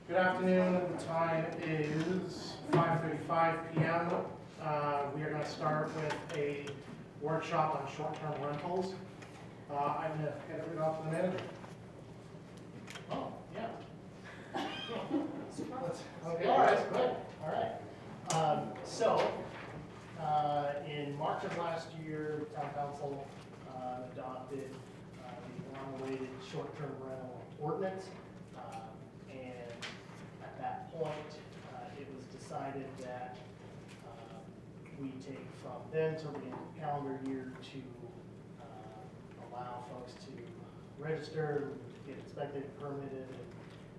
Good afternoon. The time is 5:35 p.m. We are going to start with a workshop on short-term rentals. I'm going to hand it off to the manager. Oh, yeah. Okay, all right, good. All right. In March of last year, Town Council adopted the long-awaited short-term rental ordinance. And at that point, it was decided that we take from then till the end of the calendar year to allow folks to register, get inspected, permitted,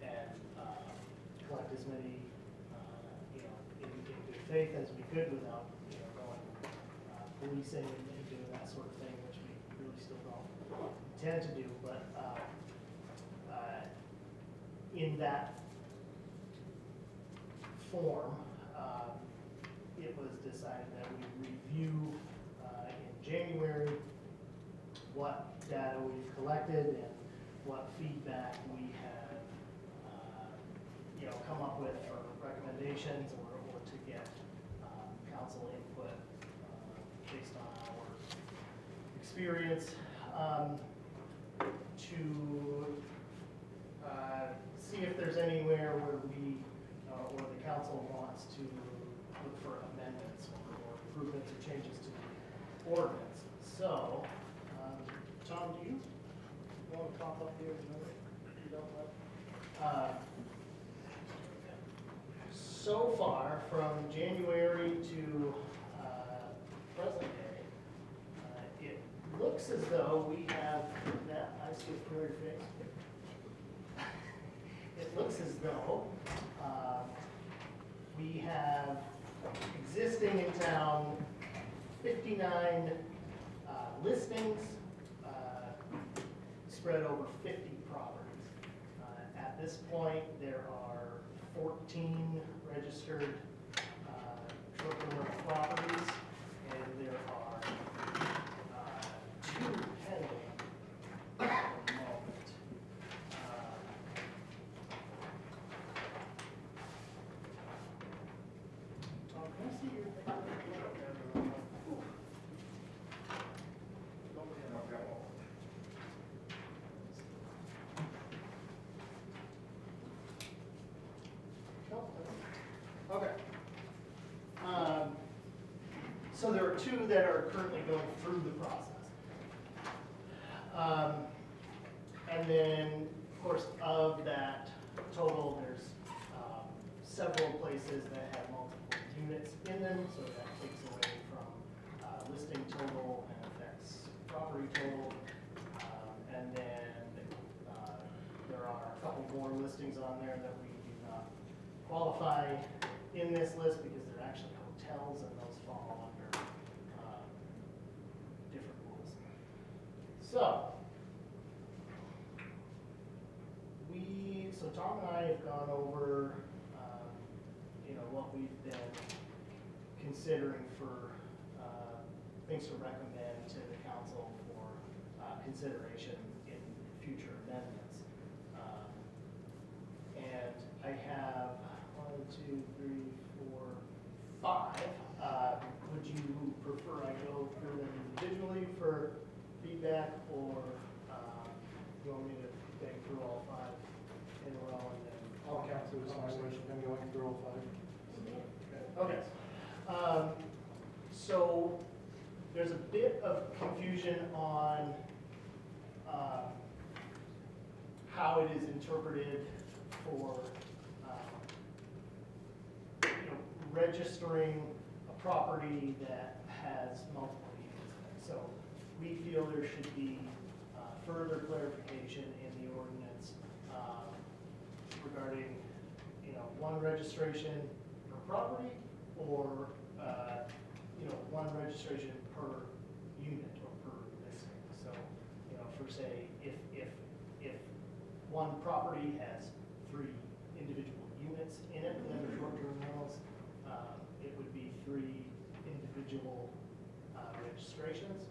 and collect as many, in good faith as we could without, going policing and doing that sort of thing, which we really still don't intend to do. But in that form, it was decided that we review in January what data we've collected and what feedback we have, come up with for recommendations or to get council input based on our experience to see if there's anywhere where we or the council wants to look for amendments or improvements or changes to the ordinance. So, Tom, do you want to pop up here? You don't want? So far, from January to present day, it looks as though we have that. I see a familiar face. It looks as though we have existing in town 59 listings spread over 50 properties. At this point, there are 14 registered short-term rental properties, and there are 2 pending at the moment. Tom, can I see your Okay. So there are 2 that are currently going through the process. And then, of course, of that total, there's several places that have multiple units in them, so that takes away from listing total and affects property total. And then there are a couple more listings on there that we do not qualify in this list because they're actually hotels, and those fall under different rules. So Tom and I have gone over, what we've been considering for things to recommend to the council for consideration in future amendments. And I have 1, 2, 3, 4, 5. Would you prefer I go through them individually for feedback, or you want me to bang through all 5 in a row and then All councilors and going through all 5. Okay. So there's a bit of confusion on how it is interpreted for registering a property that has multiple units in it. So we feel there should be further clarification in the ordinance regarding, one registration per property, or one registration per unit or per listing. So, for say, if one property has 3 individual units in it that are short-term rentals, it would be 3 individual registrations.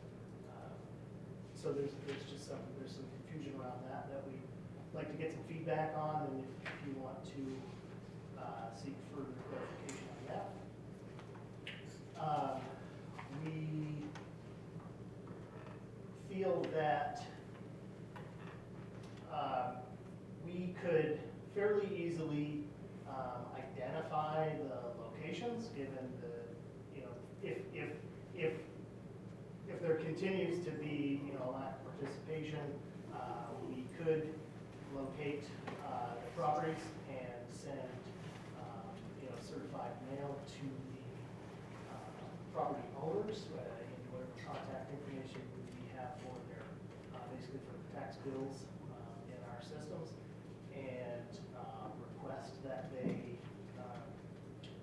So there's just some confusion around that we'd like to get some feedback on, and if you want to that we could fairly easily identify the locations, given the, you know, if there continues to be, you know, lack of participation, we could locate the properties and send, you know, certified mail to the property owners, in whatever contact information we have for their, basically for the tax bills in our systems, and request that they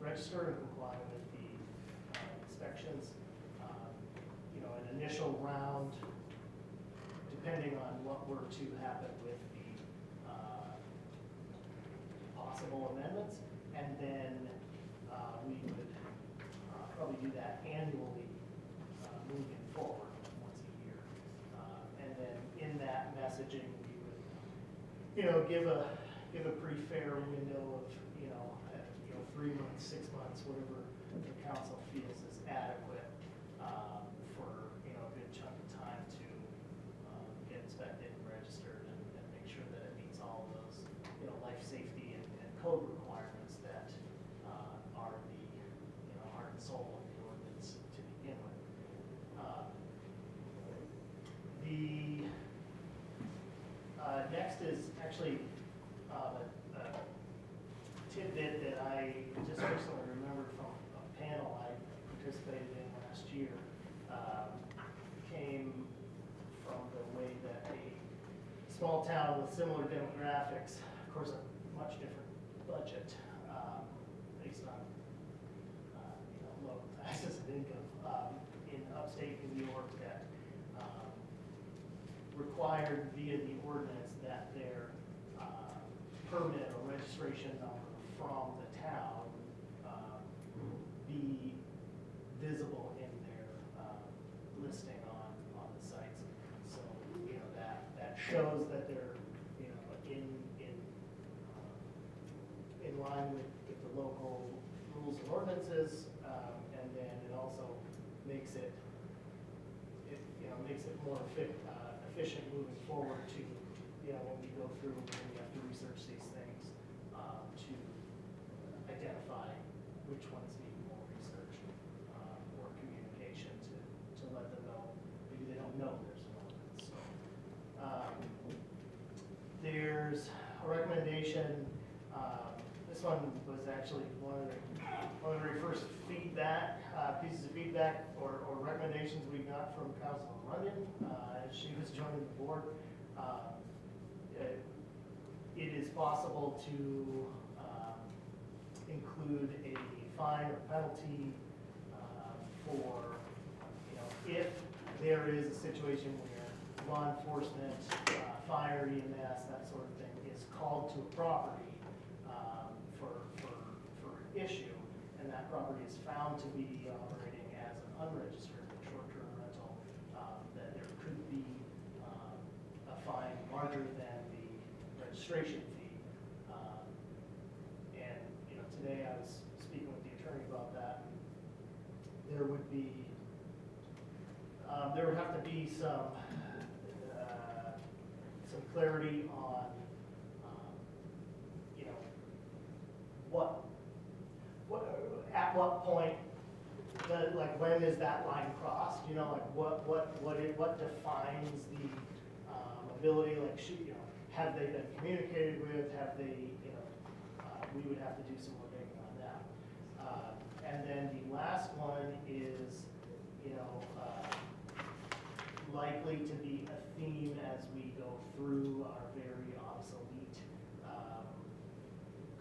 register and comply with the inspections. You know, an initial round, depending on what were to happen with the possible amendments, and then we would probably do that annually moving forward, once a year. And then in that messaging, we would, you know, give a pretty fair window of, you know, 3 months, 6 months, whatever the council feels is adequate for, you know, a good chunk of time to get inspected and registered and make sure that it meets all of those, you know, life safety and code requirements that are the, you know, heart and soul of the ordinance to begin with. The next is actually a tidbit that I just recently remembered from a panel I participated in last year. Came from the way that a small town with similar demographics, of course a much different budget, based on you know, low taxes and income, in upstate New York, that required via the ordinance that their permit or registration number from the town be visible in their listing on the sites. So, you know, that shows that they're, you know, in line with the local rules and ordinances, and then it also makes it you know, makes it more efficient moving forward to, you know, when we go through and we have to research these things, to identify which ones need more research or communication to let them know. Maybe they don't know there's an ordinance. So there's a recommendation. This one was actually one of the very first feedback, pieces of feedback or recommendations we got from Councilman Runyon as she was joining the board. It is possible to include a fine or penalty for, you know, if there is a situation where law enforcement, fire, EMS, that sort of thing is called to a property for issue, and that property is found to be operating as an unregistered short-term rental, that there could be a fine larger than the registration fee. And, you know, today I was speaking with the attorney about that. There would be, there would have to be some clarity on, you know, at what point, like when is that line crossed? You know, like what defines the ability? Like, you know, have they been communicated with? Have they, you know, we would have to do some more digging on that. And then the last one is, you know, likely to be a theme as we go through our very obsolete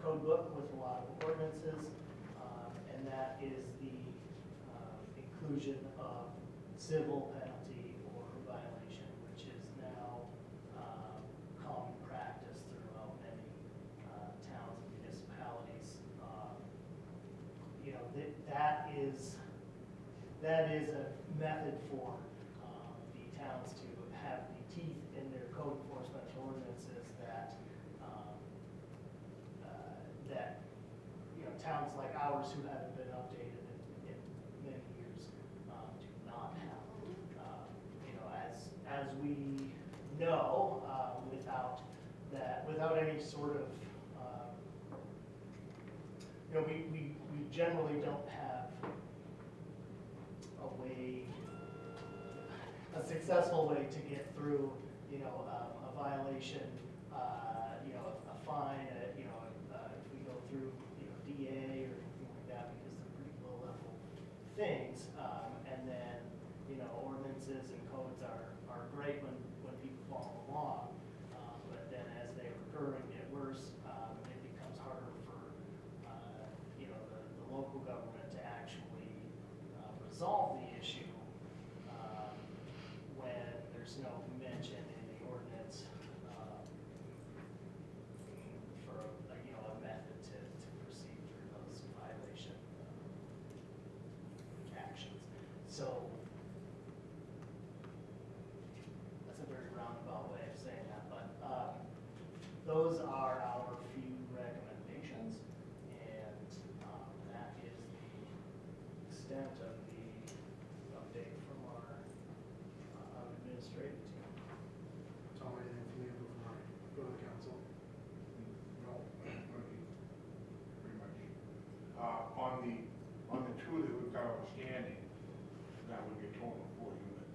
code book with a lot of ordinances, and that is the inclusion of civil penalty or violation, which is now common practice throughout many towns and municipalities. You know, that is a method for the towns to have the teeth in their code enforcement ordinances that that, you know, towns like ours who haven't been updated in many years do not have. You know, as we no, without that, without any sort of, we generally don't have a way, a successful way to get through, a violation, a fine, if we go through, DA or anything like that, because they're pretty low level things. And then, ordinances and codes are great when people follow along. But then as they recur and get worse, it becomes harder for, the local government to actually resolve the issue when there's no mention in the ordinance for a method to proceed through those violation actions. So that's a very roundabout way of saying that, but those are our few recommendations, and that is the extent of the update from our administrative team. Tom, anything from you before I go to the council? No, pretty much. On the two that we've got outstanding, that would be a total of 4 units.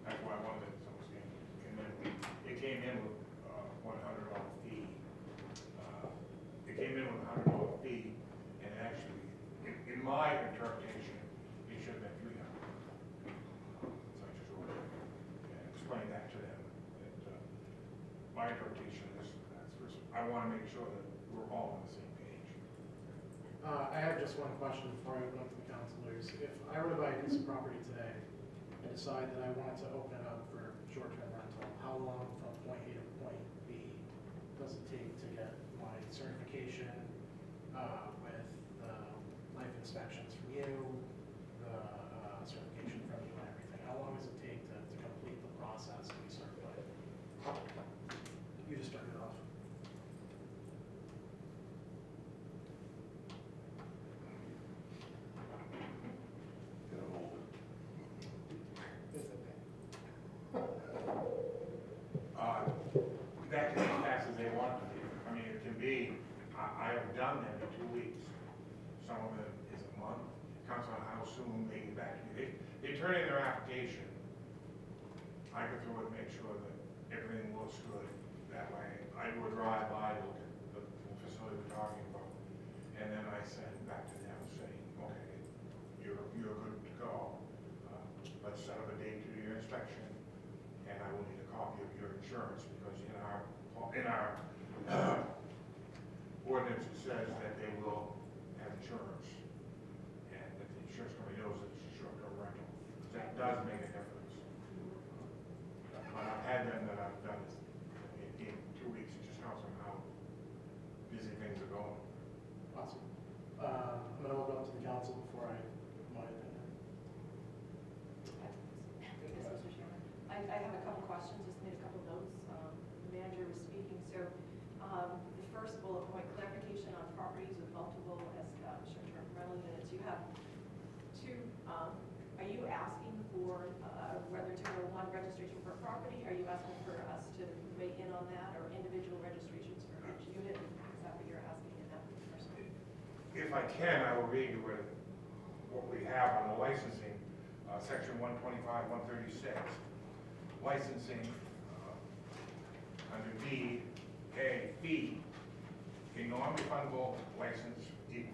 That's why I wanted some standing. And then it came in with $100 fee. It came in with a $100 fee, and actually, in my interpretation, it should have been $300. So I just wrote it and explained that to them. That, my interpretation is that's first. I want to make sure that we're all on the same page. I have just one question before I open up to the councilors. If I were to buy a piece of property today and decide that I wanted to open it up for short-term rental, how long from point A to point B does it take to get my certification with the life inspections from you, the certification from you and everything? How long does it take to complete the process to be certified? You just start it off. That can be as fast as they want to be. I mean, it can be, I have done them in 2 weeks. Some of them is a month. Comes on how soon they get back to me. They turn in their application. I go through it and make sure that everything looks good. That way, I do a drive-by, look at the facility we're talking about, and then I send back to them saying, okay, you're good to go. Let's set up a date to do your inspection, and I will need a copy of your insurance, because in our ordinance it says that they will have insurance, and that the insurance company knows that it's a short-term rental. That does make a difference. But I've had them that I've done this in 2 weeks. It just counts on how busy things are going. Awesome. I'm going to open up to the council before I my opinion. Mr. Chairman. I have a couple questions, just made a couple notes. The manager was speaking, so the first bullet point, clarification on properties with multiple short-term rental units. You have two, are you asking for whether to go one registration per property? Are you asking for us to weigh in on that, or individual registrations for each unit? Is that what you're asking in that first one? If I can, I will read you what we have on the licensing, section 125, 136. Licensing, under D, A, fee, a non-refundable license fee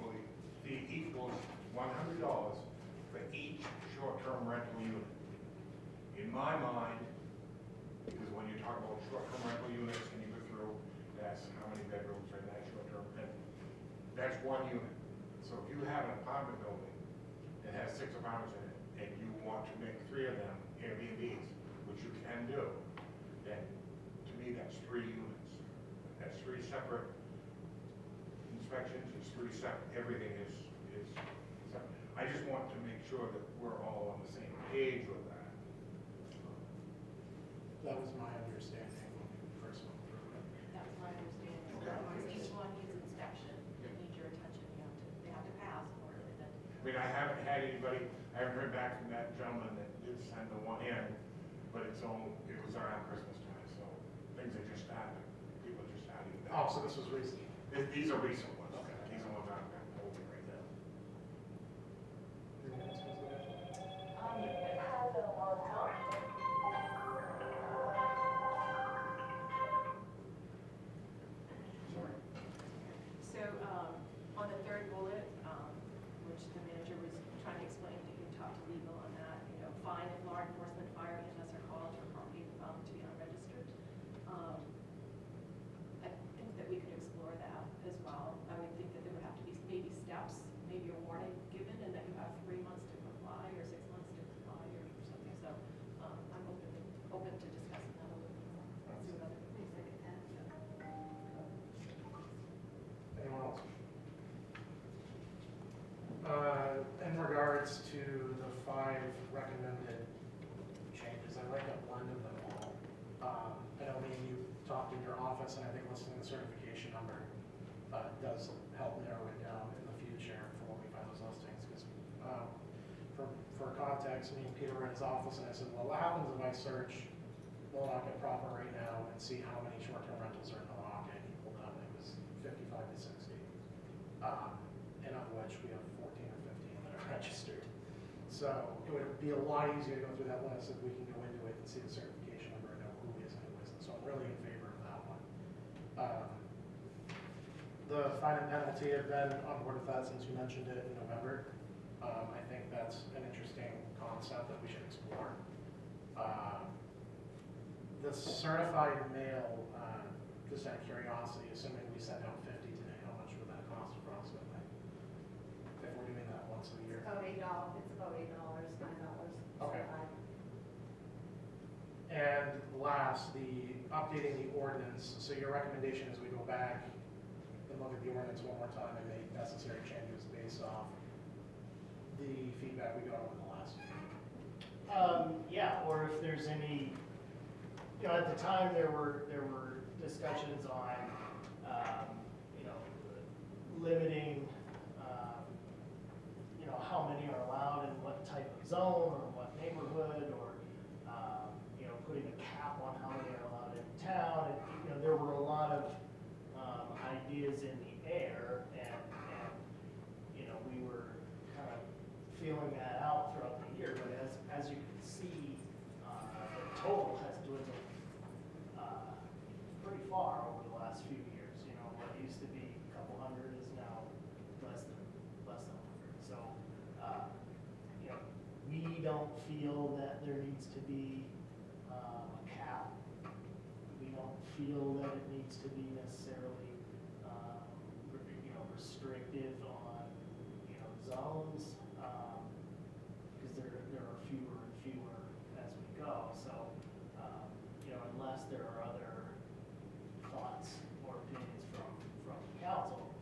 equals $100 for each short-term rental unit. In my mind, because when you talk about short-term rental units and you go through, that's how many bedrooms are in that short-term rental. That's one unit. So if you have an apartment building that has 6 apartments in it, and you want to make 3 of them Airbnbs, which you can do, then to me that's 3 units. That's 3 separate inspections, it's 3 separate, everything is separate. I just want to make sure that we're all on the same page with that. That was my understanding when we first went through it. That was my understanding. Okay. Each one needs inspection, they need your attention, they have to pass in order to then. I mean, I haven't had anybody, I haven't heard back from that gentleman that did send the one in, but it was around Christmas time, so things are just starting, people are just starting. to- Oh, so this was recent. These are recent ones. Okay. These are ones I'm holding right now. Anyone else wants to go? Sorry. So, on the third bullet, which the manager was trying to explain, you can talk to legal on that, you know, fine if law enforcement, fire, EMS are called for property found to be unregistered. I think that we could explore that as well. I would think that there would have to be maybe steps, maybe a warning given, and that you have 3 months to comply, or 6 months to comply, or something. So, I'm open to discussing that a little bit more. See what other people think. Anyone else? In regards to the 5 recommended changes, I like a blend of them all. I know me and you talked in your office, and I think listing the certification number does help narrow it down in the future for when we find those listings. Because for context, me and Peter were in his office, and I said, well, what happens if I search Millinocket proper right now and see how many short-term rentals are in Millinocket? He pulled it up, and it was 55 to 60. And of which we have 14 or 15 that are registered. So it would be a lot easier to go through that list if we can go into it and see the certification number and know who is and who isn't. So I'm really in favor of that one. The fine and penalty, I've been on board with that since you mentioned it in November. I think that's an interesting concept that we should explore. The certified mail, just out of curiosity, assuming we sent out 50 today, how much would that cost approximately? If we're doing that once a year? About $8, it's about $8, $9. Okay. And last, the updating the ordinance. So your recommendation is we go back and look at the ordinance one more time and make necessary changes based off the feedback we got over the last meeting. Yeah, or if there's any, you know, at the time there were discussions on, you know, limiting, you know, how many are allowed in what type of zone or what neighborhood, or, you know, putting a cap on how many are allowed in town. And, you know, there were a lot of ideas in the air, and, you know, we were kind of feeling that out throughout the year. But as you can see, the total has dwindled pretty far over the last few years. You know, what used to be a couple hundred is now less than 100. So, you know, we don't feel that there needs to be a cap. We don't feel that it needs to be necessarily, you know, restrictive on, you know, zones, because there are fewer and fewer as we go. So, you know, unless there are other thoughts or opinions from council,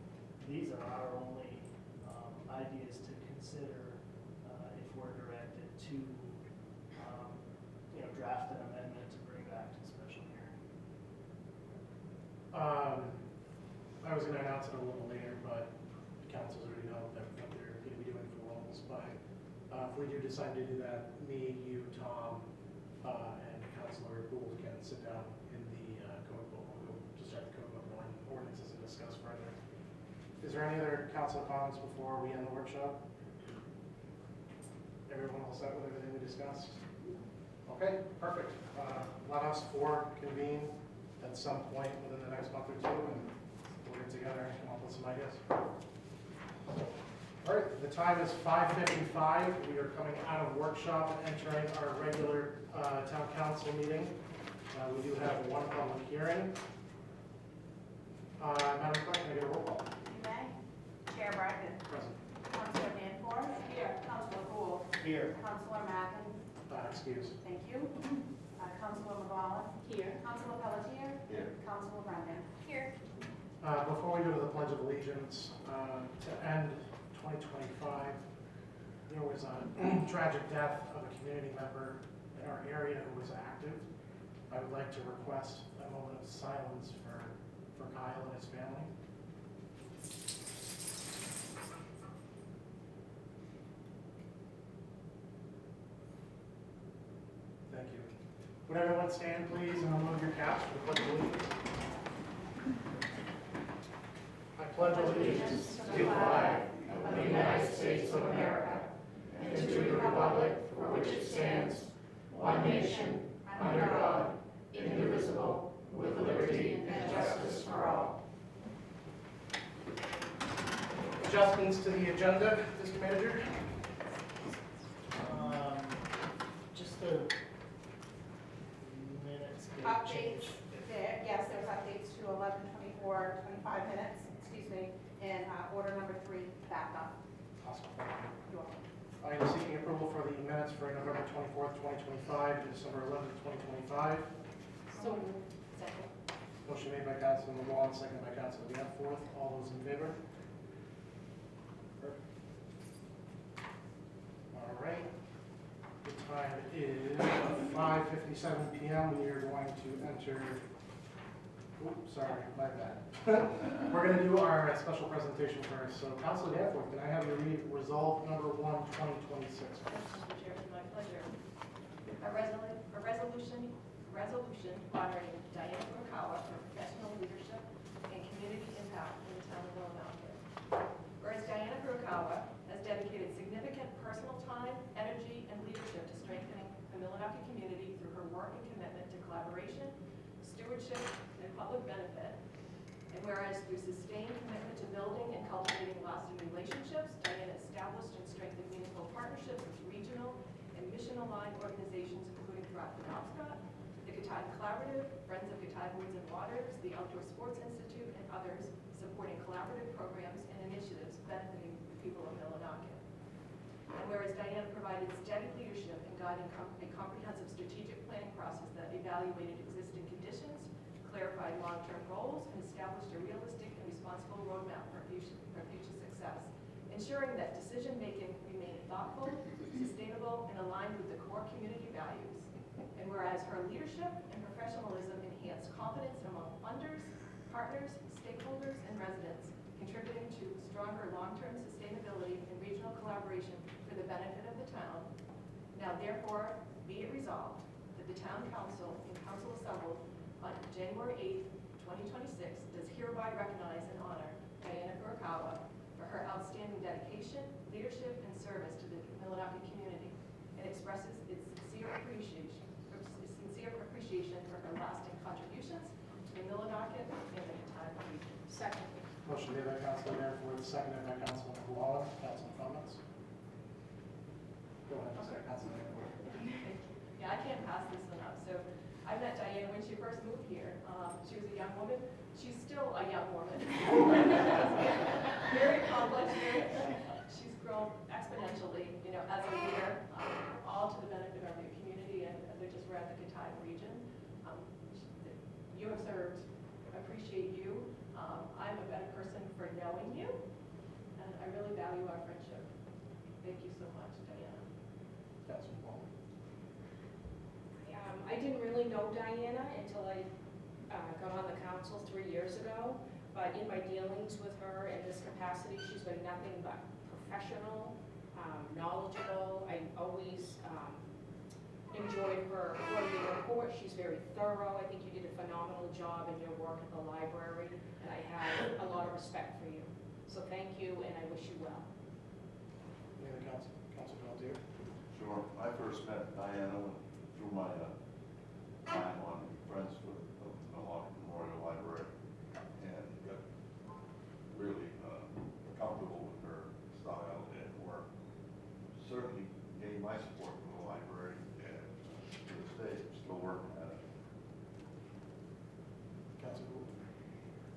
these are our only ideas to consider if we're directed to, you know, draft an amendment to bring back to special hearing. I was going to announce it a little later, but council's already know that what they're going to be doing for roles. But if we do decide to do that, me, you, Tom, and Councilor Gould can sit down in the code book. We'll go to start the code book on ordinances and discuss further. Is there any other council comments before we end the workshop? Everyone all set with everything we discussed? Okay, perfect. Let us convene at some point within the next month or two, and we'll get together and come up with some ideas. All right, the time is 5:55. We are coming out of workshop, entering our regular town council meeting. We do have one public hearing. Madam Clerk, can I get a roll call? You may. Chair Bracken. Present. Councilor Danforth. Here. Councilor Gould. Here. Councilor Mackin. Excuse. Thank you. Councilor McGowan. Here. Councilor Pelletier. Here. Councilor Brennan. Here. Before we go to the Pledge of Allegiance, to end 2025, there was a tragic death of a community member in our area who was active. I would like to request a moment of silence for Kyle and his family. Thank you. Would everyone stand, please, and remove your caps for the pledge of allegiance? I pledge allegiance to the flag of the United States of America and to the republic for which it stands, one nation, under God, indivisible, with liberty and justice for all. Adjustments to the agenda, Mr. Manager? Just the minutes get Updates, changed. there, yes, there's updates to 11:24:25 minutes, excuse me, and order number 3 back up. Awesome. You're welcome. I am seeking approval for the minutes for November 24th, 2025, to December 11th, 2025. So moved. Second. Motion made by Councilman LeBlanc, seconded by Councilman Danforth. All those in favor? All right. The time is 5:57 p.m. We are going to enter, oops, sorry, my bad. We're going to do our special presentation first. So Councilor Danforth, can I have you read Resolve Number 1, 2026? Mr. Chairman, my pleasure. A resolution honoring Diana Furukawa for professional leadership and community impact in the town of Millinocket. Whereas Diana Furukawa has dedicated significant personal time, energy, and leadership to strengthening the Millinocket community through her work and commitment to collaboration, stewardship, and public benefit. And whereas through sustained commitment to building and cultivating lasting relationships, Diana established and strengthened meaningful partnerships with regional and mission-aligned organizations, including throughout the Penobscot, the Katahdin Collaborative, Friends of Katahdin Woods and Waters, the Outdoor Sports Institute, and others, supporting collaborative programs and initiatives benefiting the people of Millinocket. And whereas Diana provided steady leadership in guiding a comprehensive strategic planning process that evaluated existing conditions, clarified long-term goals, and established a realistic and responsible roadmap for future success, ensuring that decision-making remained thoughtful, sustainable, and aligned with the core community values. And whereas her leadership and professionalism enhanced confidence among funders, partners, stakeholders, and residents, contributing to stronger long-term sustainability and regional collaboration for the benefit of the town. Now therefore, be it resolved that the town council and council assembled on January 8th, 2026, does hereby recognize and honor Diana Furukawa for her outstanding dedication, leadership, and service to the Millinocket community, and expresses its sincere appreciation for her lasting contributions to the Millinocket and the Katahdin region. Second. Motion made by Councilman Danforth, seconded by Councilman LeBlanc. Councilman comments? Go ahead, Mr. Councilman Danforth. Yeah, I can't pass this one up. So I met Diana when she first moved here. She was a young woman. She's still a young woman. Very accomplished. She's grown exponentially, as a leader, all to the benefit of our community, and they're just we're at the Katahdin region. You have served. I appreciate you. I'm a better person for knowing you, and I really value our friendship. Thank you so much, Diana. Councilman LeBlanc. I didn't really know Diana until I got on the council 3 years ago, but in my dealings with her in this capacity, she's been nothing but professional, knowledgeable. I always enjoyed her quarterly report. She's very thorough. I think you did a phenomenal job in your work at the library, and I have a lot of respect for you. So thank you, and I wish you well. Any other Council Volunteer? Sure. I first met Diana through my time on Friends with the Millinocket Memorial Library, and got really comfortable with her style and work. Certainly gained my support from the library, and to this day, I'm still working at it. Councilman Wu.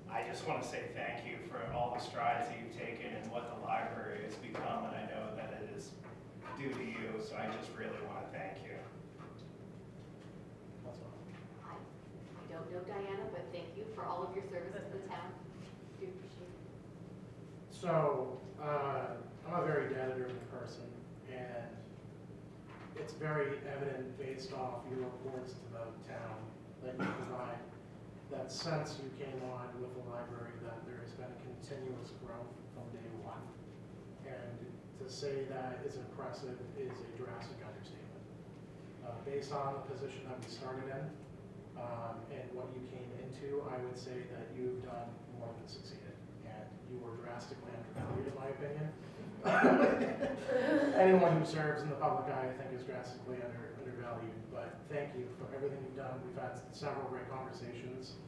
I just want to say thank you for all the strides that you've taken and what the library has become, and I know that it is due to you, so I just really want to thank you. Councilman. I don't know Diana, but thank you for all of your service to the town. Do appreciate it. So, I'm a very data-driven person, and it's very evident based off your reports to the town that you provide, that since you came on with the library, that there has been continuous growth from day one. And to say that is impressive is a drastic understatement. based on the position that we started in, and what you came into, I would say that you've done more than succeeded, and you were drastically undervalued, in my opinion. Anyone who serves in the public eye, I think, is drastically undervalued, but thank you for everything you've done. We've had several great conversations,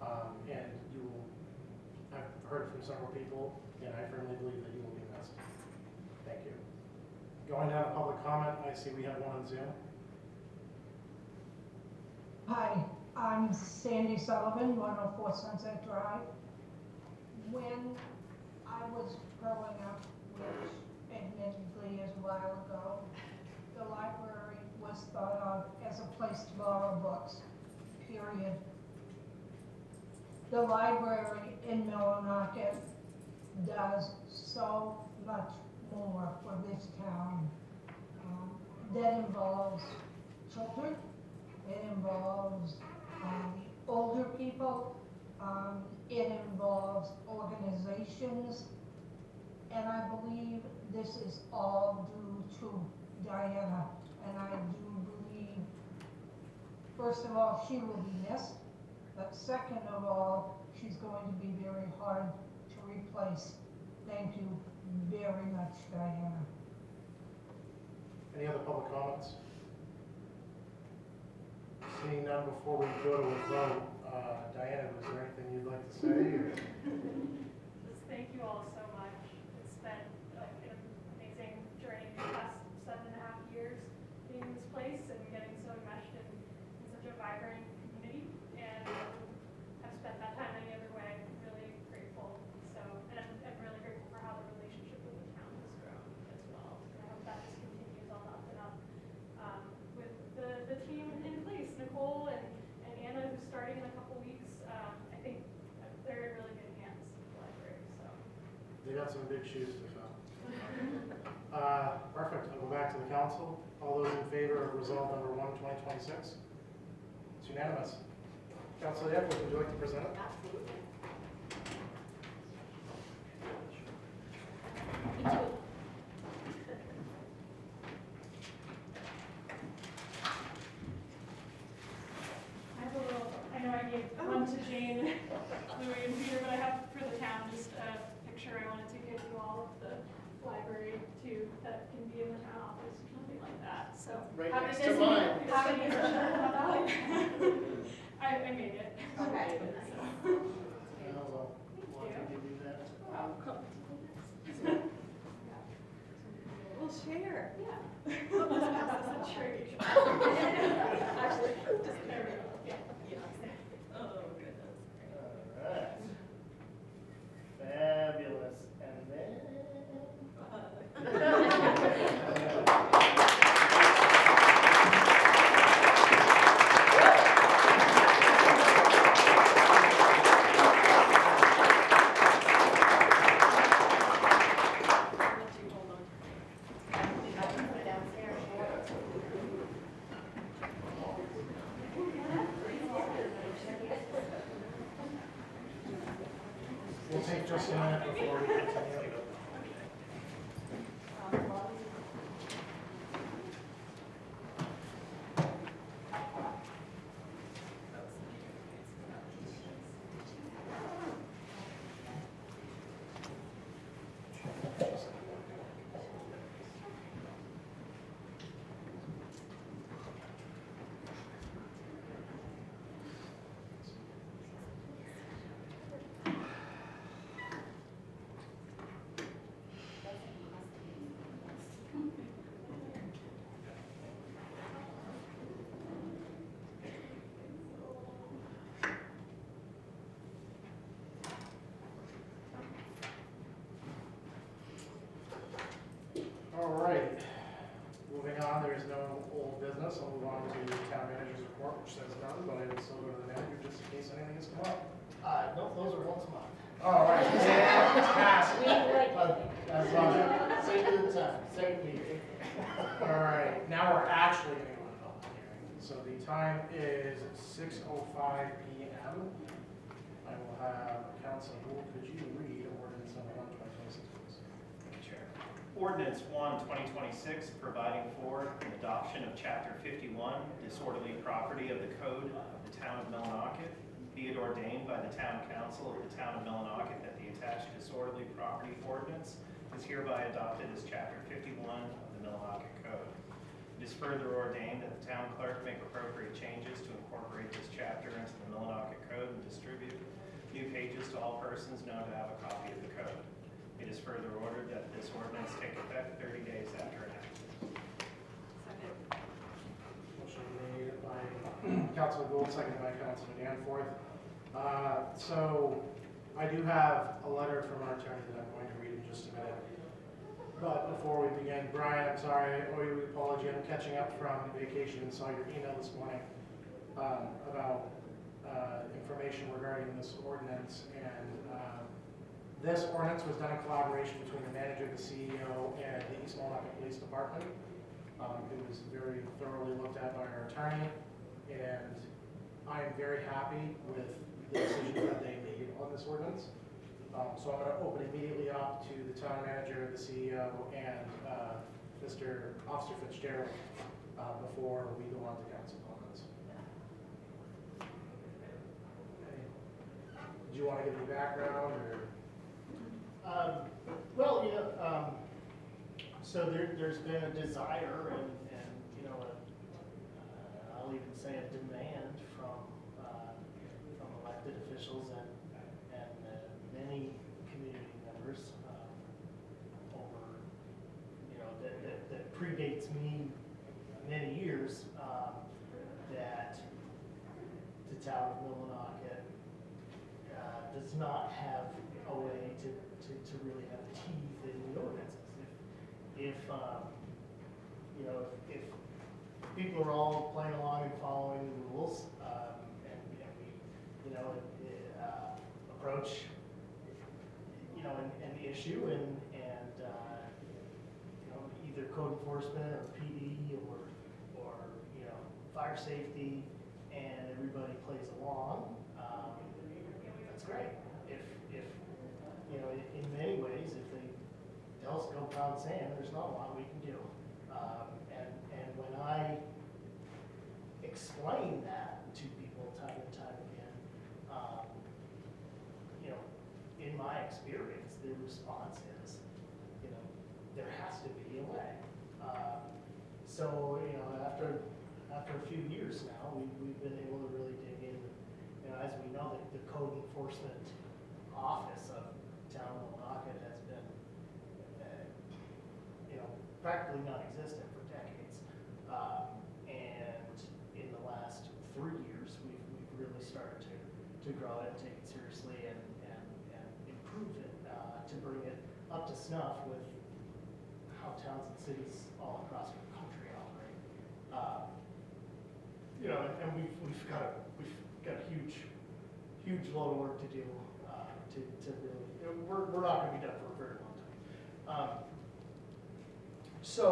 and you will, I've heard from several people, and I firmly believe that you will be missed. Thank you. Going down to public comment, I see we have one on Zoom. Hi, I'm Sandy Sullivan, 104 Sunset Drive. When I was growing up, which admittedly is a while ago, the library was thought of as a place to borrow books, period. The library in Millinocket does so much more for this town. That involves children, it involves older people, it involves organizations, and I believe this is all due to Diana. And I do believe, first of all, she will be missed, but second of all, she's going to be very hard to replace. Thank you very much, Diana. Any other public comments? Seeing none, before we go to a vote, Diana, was there anything you'd like to say? Or? Just thank you all so much. It's been like an amazing journey the past 7.5 years being in this place and getting so enmeshed in such a vibrant community. And I've spent that time any other way. I'm really grateful. So, and I'm really grateful for how the relationship with the town has grown as well. And I hope that just continues on up and up with the team in place, Nicole and Anna, who's starting in a couple weeks. I think they're in really good hands at the library. So They got some big shoes to fill. Perfect. I'll go back to the council. All those in favor of resolve number 1, 2026? It's unanimous. Councilor Edwards, would you like to present it? Absolutely. I have a little, I know I gave one to Jane, Louis, and Peter, but I have for the town just a picture I wanted to give you all of the library too, that can be in the town office or something like that. So Right how next did to this- mine. how did this come about? I made it. Okay. Well, why don't you do that? We'll share. Yeah. Let's trade. Actually, just there we go. Yeah. Oh, goodness. All right. Fabulous. And then. We'll take just a minute before we continue. All right, moving on, there is no old business. I'll move on to the town manager's report, which says none, but I will still go to the manager just in case anything has come up. No, those are once a month. All right. Pass. That's fine. Save the time, save me. All right, now we're actually going to go to public hearing. So the time is 6:05 p.m. I will have Councilor Gould, could you read ordinance number 1, 2026, please? Chair. Ordinance 1, 2026, providing for an adoption of Chapter 51, disorderly property of the Code of the Town of Millinocket. Be it ordained by the Town Council of the Town of Millinocket that the attached disorderly property ordinance is hereby adopted as Chapter 51 of the Millinocket Code. It is further ordained that the Town Clerk make appropriate changes to incorporate this chapter into the Millinocket Code and distribute new pages to all persons known to have a copy of the code. It is further ordered that this ordinance take effect 30 days after enactment. Second. Motion made by Councilor Gould, seconded by Councilor Danforth. So I do have a letter from our attorney that I'm going to read in just a minute. But before we begin, Brian, I'm sorry, I owe you an apology. I'm catching up from vacation and saw your email this morning about information regarding this ordinance. And this ordinance was done in collaboration between the manager, the CEO, and the East Millinocket Police Department. It was very thoroughly looked at by our attorney, and I am very happy with the decisions that they made on this ordinance. So I'm going to open immediately up to the town manager, the CEO, and Mr. Officer Fitzgerald before we go on to council comments. Okay. Do you want to give me background or? Well, so there's been a desire and I'll even say a demand from elected officials and many community members over, that predates me many years, that the town of Millinocket does not have a way to really have teeth in the ordinances. If people are all playing along and following the rules, and we, approach, and the issue and either code enforcement or PD or fire safety, and everybody plays along, that's great. If in many ways, if they tell us to go pound sand, there's not a lot we can do. And when I explain that to people time and time again, in my experience, the response is, there has to be a way. So, after a few years now, we've been able to really dig in. As we know, the code enforcement office of town of Millinocket has been, practically non-existent for decades. And in the last 3 years, we've really started to grow it, take it seriously, and improve it to bring it up to snuff with how towns and cities all across the country operate. And we've got a huge load of work to do to really. We're not going to be done for a very long time. So,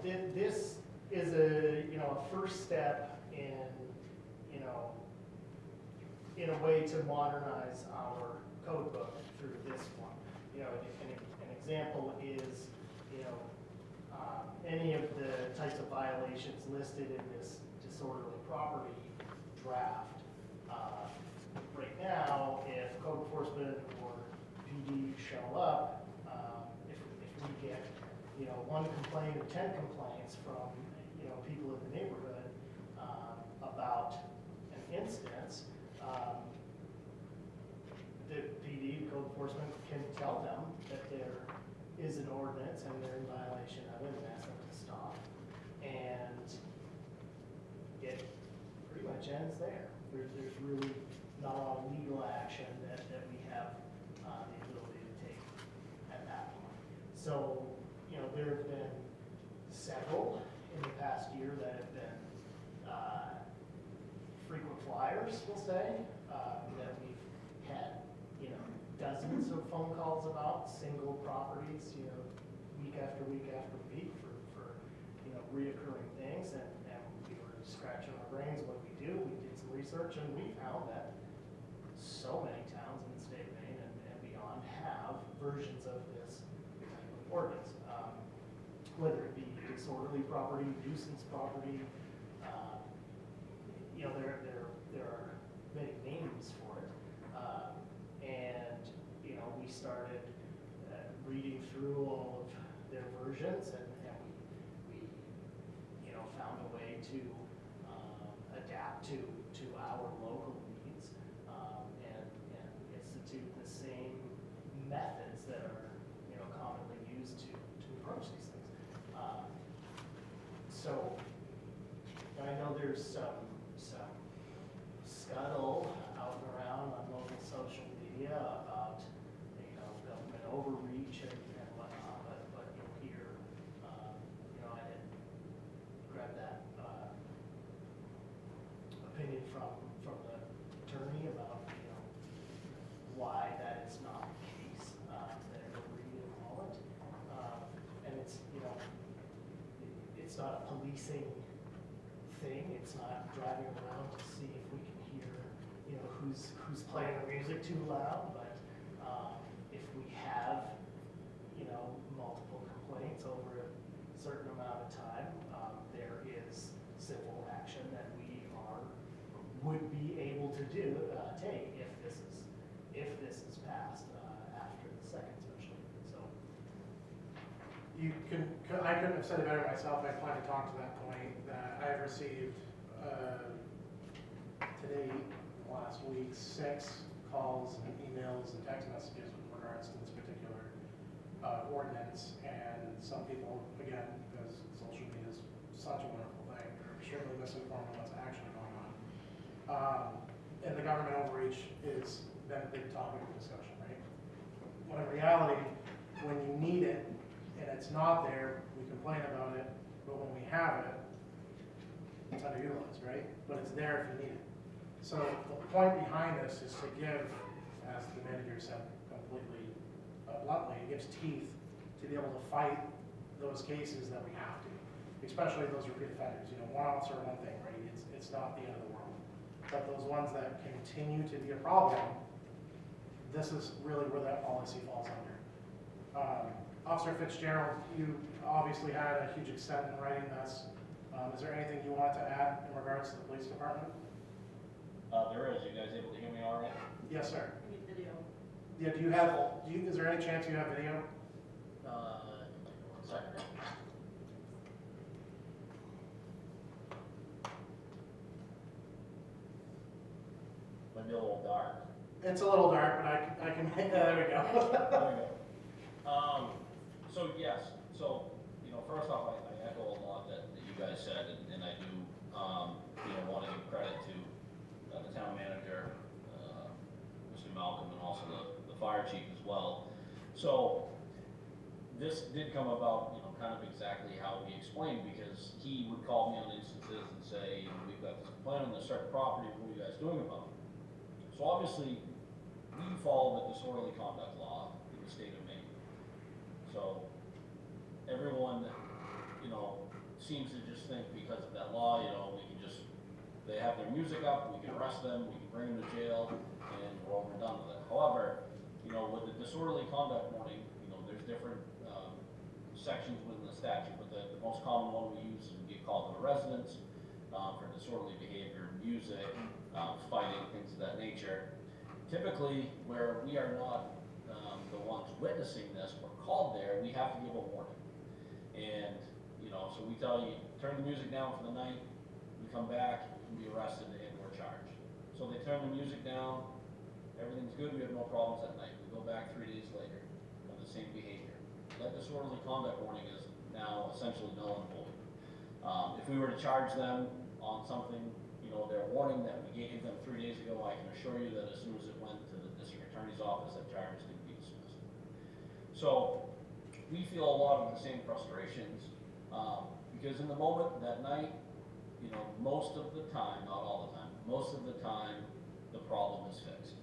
this is a first step in a way to modernize our code book through this one. An example is, any of the types of violations listed in this disorderly property draft. Right now, if code enforcement or PD show up, if we get, 1 complaint or 10 complaints from, people in the neighborhood about an instance, the PD, code enforcement, can tell them that there is an ordinance and they're in violation of it and ask them to stop. And it pretty much ends there. There's really not a lot of legal action that we have the ability to take at that point. So, there have been several in the past year that have been frequent flyers, we'll say, that we've had, dozens of phone calls about single properties, week after week after week for reoccurring things, and we were scratching our brains what we do. We did some research and we found that so many towns in the state of Maine and beyond have versions of this type of ordinance. Whether it be disorderly property, nuisance property, you know, there are many names for it. And, you know, we started reading through all of their versions, and we you know, found a way to adapt to our local needs, and institute the same methods that are, you know, commonly used to approach these things. So I know there's some scuttle out and around on local social media about, you know, government overreach and whatnot, but you'll hear, you know, I didn't grab that opinion from the attorney about, you know, why that is not the case, that it'll read and all it. And it's, you know, it's not a policing thing. It's not driving around to see if we can hear, you know, who's playing the music too loud. But if we have, you know, multiple complaints over a certain amount of time, there is civil action that we would be able to take if this is passed after the second special. So I couldn't have said it better myself. I plan to talk to that point that I have received today, last week, 6 calls and emails and text messages with regards to this particular ordinance. And some people, again, because social media is such a wonderful thing, are extremely misinformed on what's actually going on. And the government overreach is been a big topic of discussion, right? When in reality, when you need it and it's not there, we complain about it, but when we have it, it's underutilized, right? But it's there if you need it. So the point behind this is to give, as the manager said completely bluntly, it gives teeth to be able to fight those cases that we have to, especially those repeat offenders. You know, one officer, one thing, right? It's not the end of the world. But those ones that continue to be a problem, this is really where that policy falls under. Officer Fitzgerald, you obviously had a huge extent in writing this. Is there anything you wanted to add in regards to the police department? There is. You guys able to hear me all right? Yes, sir. We need video. Yeah, is there any chance you have video? One second. Might be a little dark. It's a little dark, but I can make that. There we go. There we go. So yes, so, you know, first off, I echo a lot that you guys said, and I do, you know, want to give credit to the town manager, Mr. Malcolm, and also the fire chief as well. So this did come about, you know, kind of exactly how we explained, because he would call me on instances and say, we've got this complaint on this certain property, what are you guys doing about it? So obviously, we follow the disorderly conduct law in the state of Maine. So everyone, you know, seems to just think because of that law, you know, we can just, they have their music up, we can arrest them, we can bring them to jail, and we're over and done with it. However, you know, with the disorderly conduct warning, you know, there's different sections within the statute, but the most common one we use is we get called to the residence for disorderly behavior, music, fighting, things of that nature. Typically, where we are not the ones witnessing this or called there, we have to give a warning. And, you know, so we tell you, turn the music down for the night, we come back, you can be arrested and we're charged. So they turn the music down, everything's good, we have no problems at night. We go back 3 days later with the same behavior. That disorderly conduct warning is now essentially null and void. If we were to charge them on something, you know, their warning that we gave them 3 days ago, I can assure you that as soon as it went to the district attorney's office, that charge is going to be dismissed. So we feel a lot of the same frustrations because in the moment that night, you know, most of the time, not all the time, most of the time, the problem is fixed.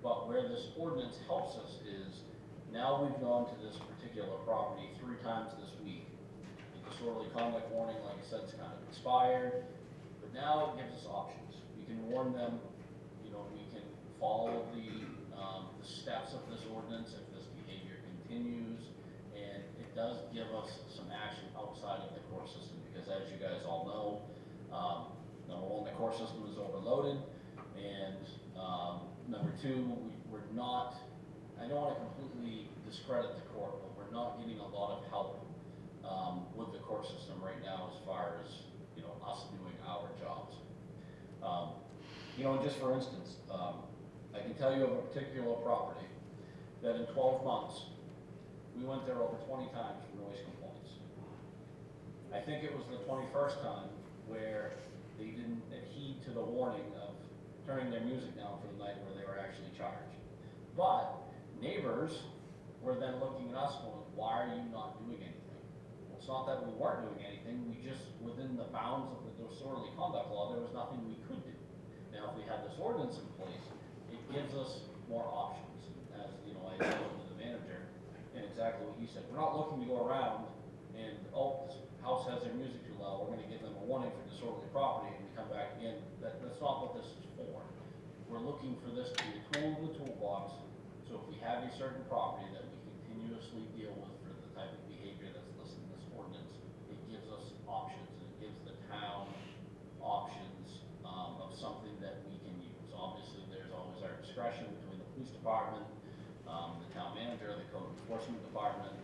But where this ordinance helps us is now we've gone to this particular property 3 times this week. The disorderly conduct warning, like I said, is kind of expired, but now it gives us options. We can warn them, you know, we can follow the steps does give us some action outside of the court system, because as you guys all know, number one, the court system is overloaded, and number two, we're not, I don't want to completely discredit the court, but we're not getting a lot of help with the court system right now as far as, you know, us doing our jobs. You know, just for instance, I can tell you of a particular property that in 12 months, we went there over 20 times for noise complaints. I think it was the 21st time where they didn't adhere to the warning of turning their music down for the night where they were actually charged. But neighbors were then looking at us going, why are you not doing anything? Well, it's not that we weren't doing anything, we just, within the bounds of the disorderly conduct law, there was nothing we could do. Now, if we had this ordinance in place, it gives us more options. As you know, I told to the manager, and exactly what you said, we're not looking to go around and, oh, this house has their music too loud, we're gonna give them a warning for disorderly property, and we come back again. That's not what this is for. We're looking for this to be a tool in the toolbox, so if we have a certain property that we continuously deal with for the type of behavior that's listed in this ordinance, it gives us options, and it gives the town options of something that we can use. Obviously, there's always our discretion between the police department, the town manager, the code enforcement department.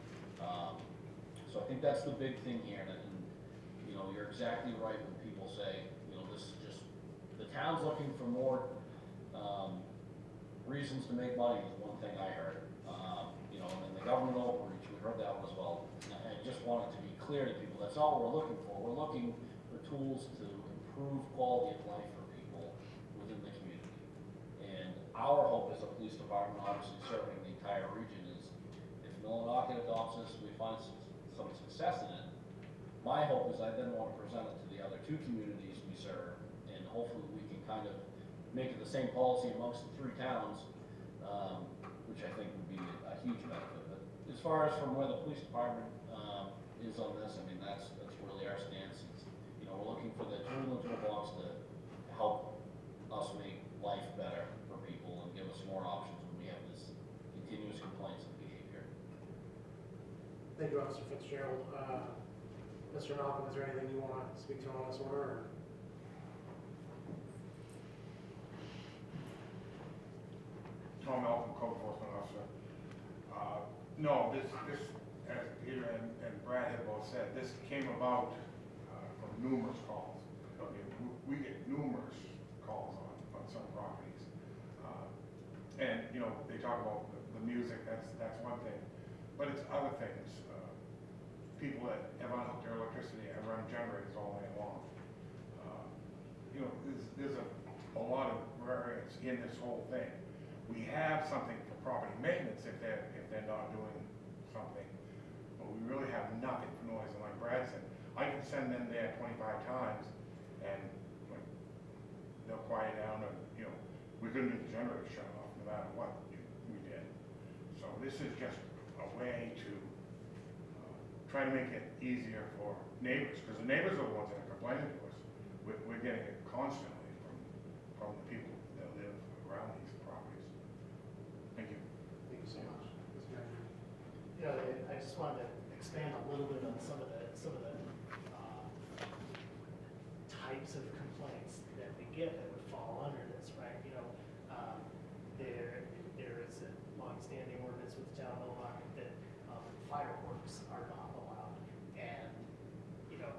So I think that's the big thing here, and you know, you're exactly right when people say, you know, this is just, the town's looking for more reasons to make money is one thing I heard. You know, and then the government overreach, we heard that one as well. And I just wanted to be clear to people, that's all we're looking for. We're looking for tools to improve quality of life for people within the community. And our hope as a police department, obviously serving the entire region, is if Millinocket adopts this, we find some success in it. My hope is I then want to present it to the other two communities we serve, and hopefully we can kind of make it the same policy amongst the 3 towns, which I think would be a huge benefit. But as far as from where the police department is on this, I mean, that's really our stance. It's, you know, we're looking for the tool in the toolbox to help us make life better for people and give us more options when we have this continuous complaints of behavior. Thank you, Officer Fitzgerald. Mr. Malcolm, is there anything you want to speak to on this order? Or? Tom Malcolm, code enforcement officer. No, this, as Peter and Brad have both said, this came about from numerous calls. Okay, we get numerous calls on some properties. And, you know, they talk about the music, that's one thing. But it's other things. People that have unhooked their electricity and run generators all day long. You know, there's a lot of variance in this whole thing. We have something for property maintenance if they're not doing something, but we really have nothing for noise. And like Brad said, I can send them there 25 times, and like, they'll quiet down, or you know, we couldn't get the generator shut off no matter what we did. So this is just a way to try to make it easier for neighbors, because the neighbors are the ones that are complaining to us. We're getting it constantly from the people that live around these properties. Thank you. Thank you so much. Mr. Manager. You know, I just wanted to expand a little bit on some of the types of complaints that we get that would fall under this, right? You know, there is a long-standing ordinance with the town of Millinocket that fireworks are not allowed, and you know,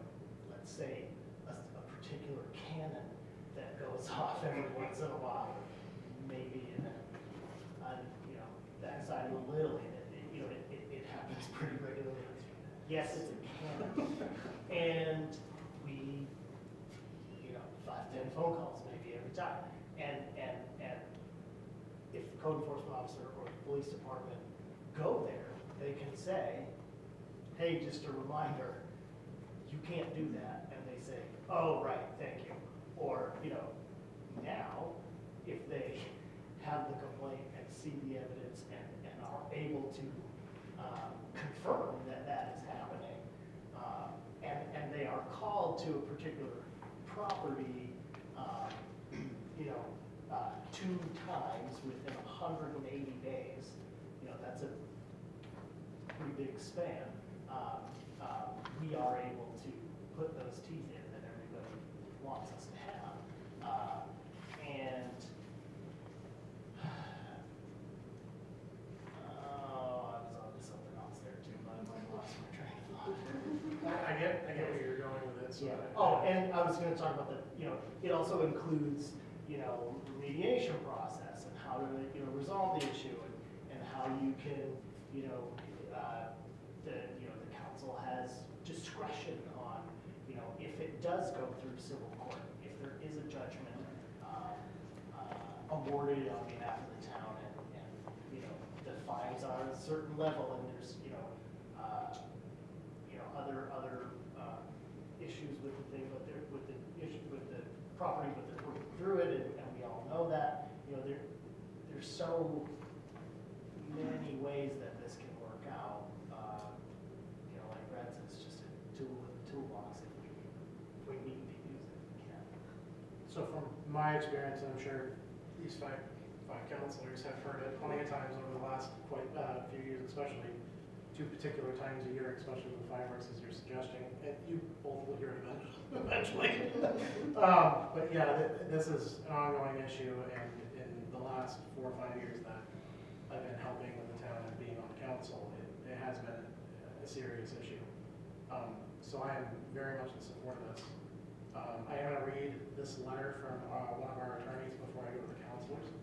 let's say a particular cannon that goes off every once in a while, maybe in on you know that side of the Lily, you know, it happens pretty regularly. Yes, it's a cannon, and we, you know, 5-10 phone calls maybe every time, and if the code enforcement officer or the police department go there, they can say, hey, just a reminder, you can't do that, and they say, oh, right, thank you. Or, you know, now, if they have the complaint and see the evidence and are able to confirm that that is happening, and they are called to a particular property, you know, 2 times within 180 days, you know, that's a pretty big span. we are able to put those teeth in that everybody wants us to have. And I was on to something else there too, but I lost my train of thought. I get where you're going with it, so. Yeah. Oh, and I was gonna talk about the, it also includes, remediation process and how to, resolve the issue and how you can, the council has discretion on, if it does go through civil court, if there is a judgment awarded on behalf of the town and the fines are at a certain level and there's, other issues with the thing, but with the issue, with the property, but they're working through it, and we all know that, there's so many ways that this can work out. Like Brad said, it's just a tool in the toolbox if we need to use it, we can. So from my experience, and I'm sure these five counselors have heard it plenty of times over the last few years, especially 2 particular times a year, especially with fireworks, as you're suggesting, and you both will hear it eventually. But yeah, this is an ongoing issue, and in the last 4 or 5 years that I've been helping with the town and being on council, it has been a serious issue. So I am very much in support of this. I am going to read this letter from one of our attorneys before I go to the counselors.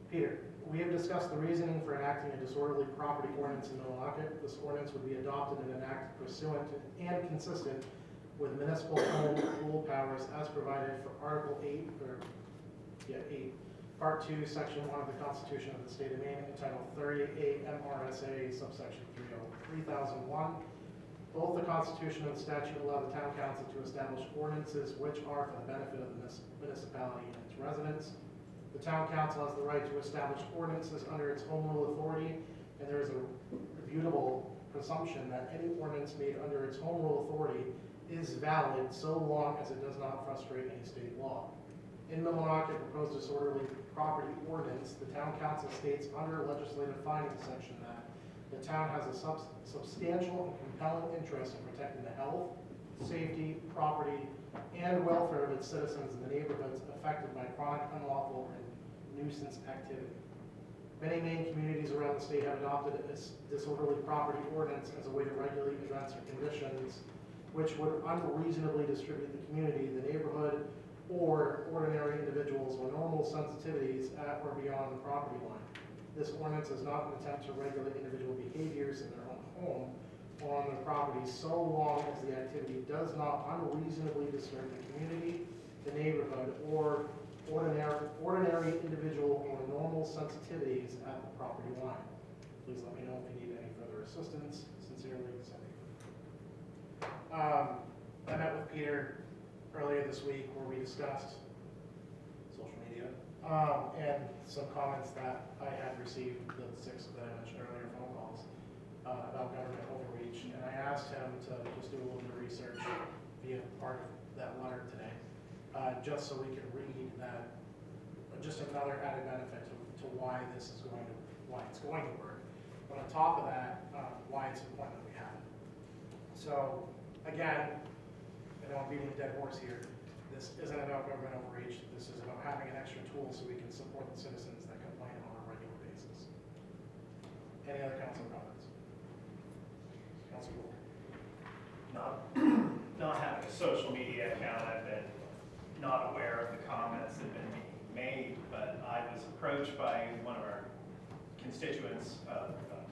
Peter, we have discussed the reasoning for enacting a disorderly property ordinance in Millinocket. This ordinance would be adopted and enacted pursuant to and consistent with municipal home rule powers as provided for Article 8, Part 2, Section 1 of the Constitution of the State of Maine, entitled 38 MRSA, subsection 3001. Both the Constitution and the statute allow the town council to establish ordinances which are for the benefit of the municipality and its residents. The town council has the right to establish ordinances under its home rule authority, and there is a reputable presumption that any ordinance made under its home rule authority is valid so long as it does not frustrate any state law. In Millinocket proposed disorderly property ordinance, the town council states under legislative findings section that the town has a substantial and compelling interest in protecting the health, safety, property, and welfare of its citizens in the neighborhoods affected by chronic, unlawful, and nuisance activity. Many Maine communities around the state have adopted this disorderly property ordinance as a way to regulate events or conditions which would unreasonably distribute the community, the neighborhood, or ordinary individuals or normal sensitivities at or beyond the property line. This ordinance is not an attempt to regulate individual behaviors in their own home or on their property so long as the activity does not unreasonably disturb the community, the neighborhood, or ordinary individual or normal sensitivities at the property line. Please let me know if you need any further assistance. Sincerely, Cindy. I met with Peter earlier this week where we discussed social media and some comments that I had received, the 6 that I mentioned earlier, phone calls about government overreach, and I asked him to just do a little bit of research via part of that letter today, just so we can read that, just another added benefit to why this is going to, why it's going to work, but on top of that, why it's important that we have it. So again, I know I'm beating a dead horse here. This isn't about government overreach. This is about having an extra tool so we can support the citizens that complain on a regular basis. Any other council comments? Council Gould. Not having a social media account, I've been not aware of the comments that have been made, but I was approached by one of our constituents,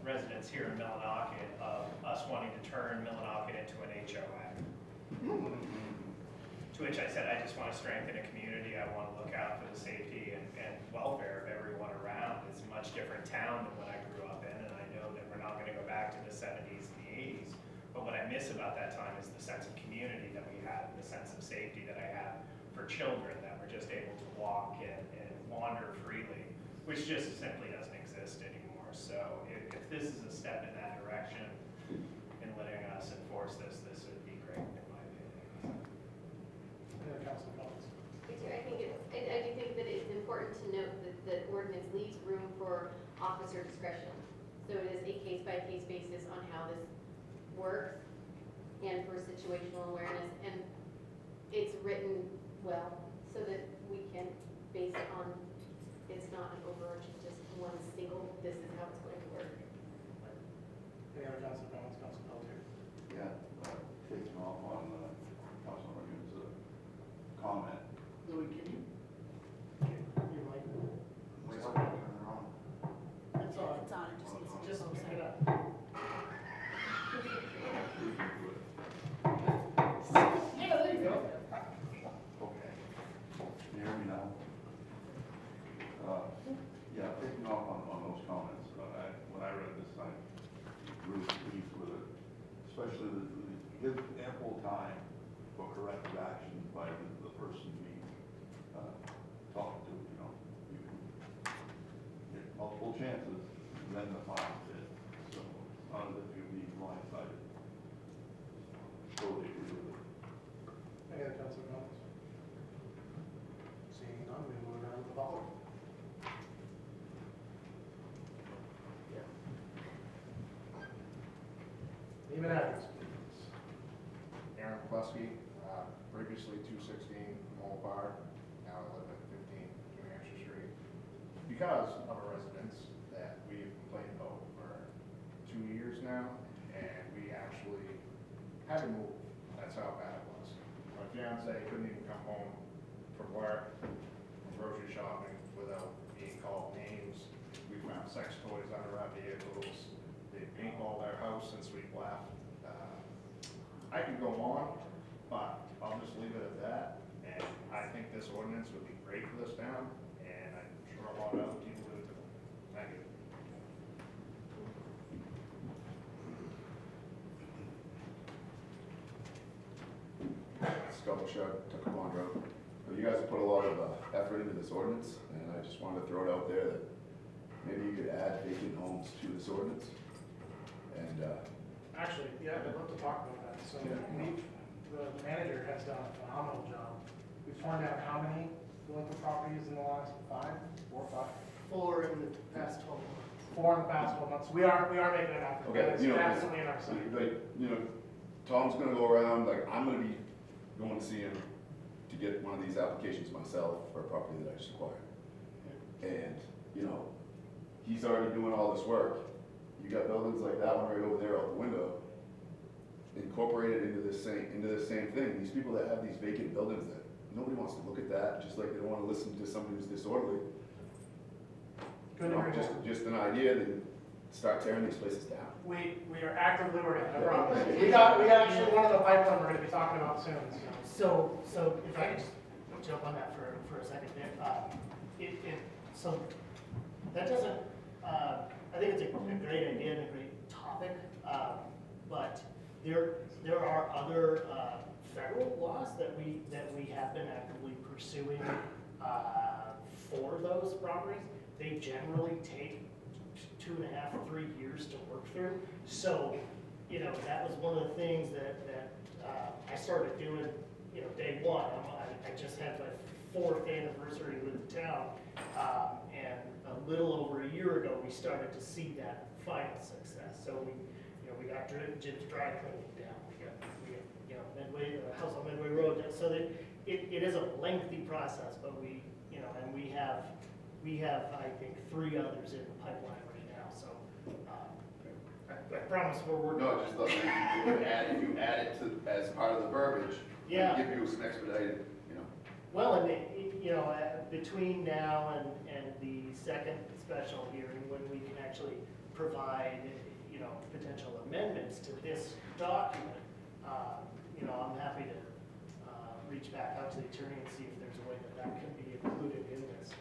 residents here in Millinocket, of us wanting to turn Millinocket into an HOA. To which I said, I just want to strengthen a community. I want to look out for the safety and welfare of everyone around. It's a much different town than what I grew up in, and I know that we're not going to go back to the 70s and the 80s. But what I miss about that time is the sense of community that we had, and the sense of safety that I had for children, that were just able to walk and wander freely, which just simply doesn't exist anymore. So if this is a step in that direction in letting us enforce this, this would be great in my opinion. Any other council comments? I do think that it's important to note that the ordinance leaves room for officer discretion. So it is a case-by-case basis on how this works and for situational awareness. And it's written well so that we can base it on, it's not an overarching, just one single, this is how it's going to work. Any other council comments, Council Pelletier? Yeah, taking off on Councilmember Hume's comment. Louis, can you? Your mic. Wait, I'll turn it on. It's on. It's on, it just needs to be Just closer. pick it up. Yeah, there you go. Okay. Can you hear me now? Yeah, taking off on those comments, when I read this, I really pleased with it, especially give ample time for corrective action by the person being talked to, you know. You can get multiple chances, and then the final bit, so it's not as if you're being blindsided. Totally agree with it. Any other council comments? Seeing none, we move around to the public. Name and address, please. Aaron Plesky, previously 216 Mole Bar, now I live at 15 New Hampshire Street. Because of a residence that we've complained about for 2 years now, and we actually had to move. That's how bad it was. My fiance couldn't even come home from work, from grocery shopping, without being called names. We found sex toys under our vehicles. They paintballed our house since we've left. I could go on, but I'll just leave it at that. And I think this ordinance would be great for this town, and I'm sure a lot of other people do too. Thank you. Scuttle Shed, Tucker Pond Road. You guys have put a lot of effort into this ordinance, and I just wanted to throw it out there that maybe you could add vacant homes to this ordinance. And Actually, yeah, I'd love to talk about that. So Yeah. the manager has done a phenomenal job. We've torn down how many delinquent properties in the last 4 or 5? 4 in the past 12 months. 4 in the past 12 months. We are making an effort. okay, It's you know, absolutely in our sight. like, you know, Tom's gonna go around, like, I'm gonna be going to see him to get one of these applications myself for a property that I just acquired. And, you know, he's already doing all this work. You got buildings like that one right over there out the window, incorporated into this same thing. These people that have these vacant buildings that nobody wants to look at that, just like they don't want to listen to somebody who's disorderly. Good You to know, hear. just an idea, then start tearing these places down. We are actively working, I promise. We got actually one of the pipeline we're gonna be talking about soon, so. So if I could just jump on that for a second there. So that doesn't, I think it's a great idea and a great topic, but there are other federal laws that we have been actively pursuing for those properties. They generally take 2.5 to 3 years to work through. So, you know, that was one of the things that I started doing, you know, day one. I just had my 4th anniversary with the town, and a little over a year ago, we started to see that final success. So we got Jim's dry cleaning down. We got you know, Midway, the house on Midway Road. So that it is a lengthy process, but we have, I think, 3 others in the pipeline right now, so, I promise we're working. No, just look, if you add it to, as part of the verbiage, Yeah. it'll give you some expedited, you know. Well, and, you know, between now and the second special hearing, when we can actually provide, you know, potential amendments to this document, you know, I'm happy to, reach back out to the attorney and see if there's a way that can be included in this.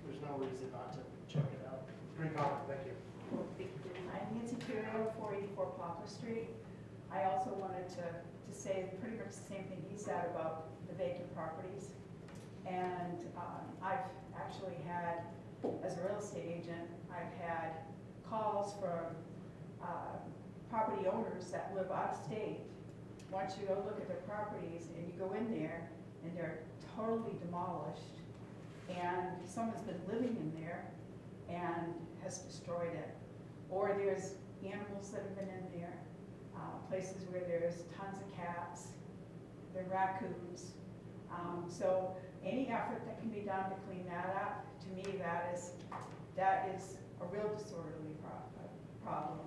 There's no reason not to check it out. Great comment, thank you. I'm Nancy Curio, 484 Poplar Street. I also wanted to say pretty much the same thing he said about the vacant properties. And I've actually had, as a real estate agent, I've had calls from property owners that live out of state, want you to go look at their properties, and you go in there, and they're totally demolished, and someone's been living in there and has destroyed it. or there's animals that have been in there, places where there's tons of cats, the raccoons. So any effort that can be done to clean that up, to me, that is a real disorderly problem.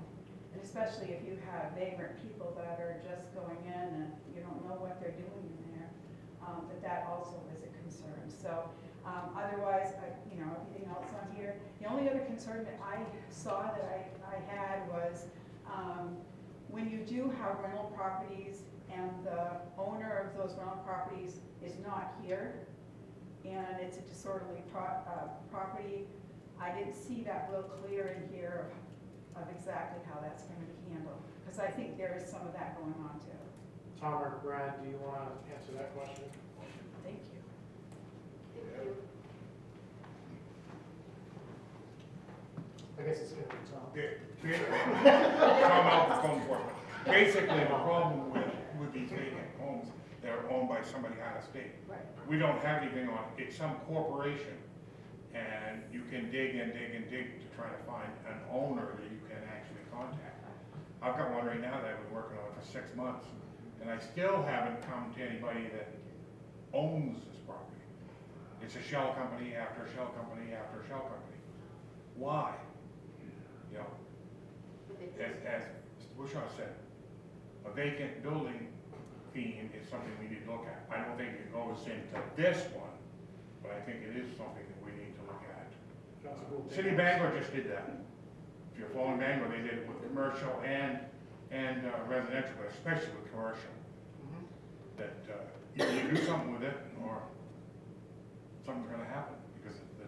And especially if you have vagrant people that are just going in and you don't know what they're doing in there, that also is a concern. So otherwise, everything else on here. The only other concern that I saw that I had was when you do have rental properties and the owner of those rental properties is not here, and it's a disorderly property, I didn't see that real clear in here of exactly how that's going to be handled, because I think there is some of that going on too. Tom or Brad, do you want to answer that question? Thank you. Thank you. I guess it's gonna be Tom. Come out the phone for me. Basically, the problem with these vacant homes, they're owned by somebody out of state. Right. We don't have anything on, it's some corporation, and you can dig and dig and dig to try to find an owner that you can actually contact. I've got one right now that I've been working on for 6 months, and I still haven't come to anybody that owns this property. It's a shell company after shell company after shell company. Why? You know, as Mr. Bushaw said, a vacant building theme is something we need to look at. I don't think it goes into this one, but I think it is something that we need to look at. City of Bangor just did that. If you're following Bangor, they did it with commercial and residential, but especially with commercial. That either you do something with it, or something's gonna happen, because the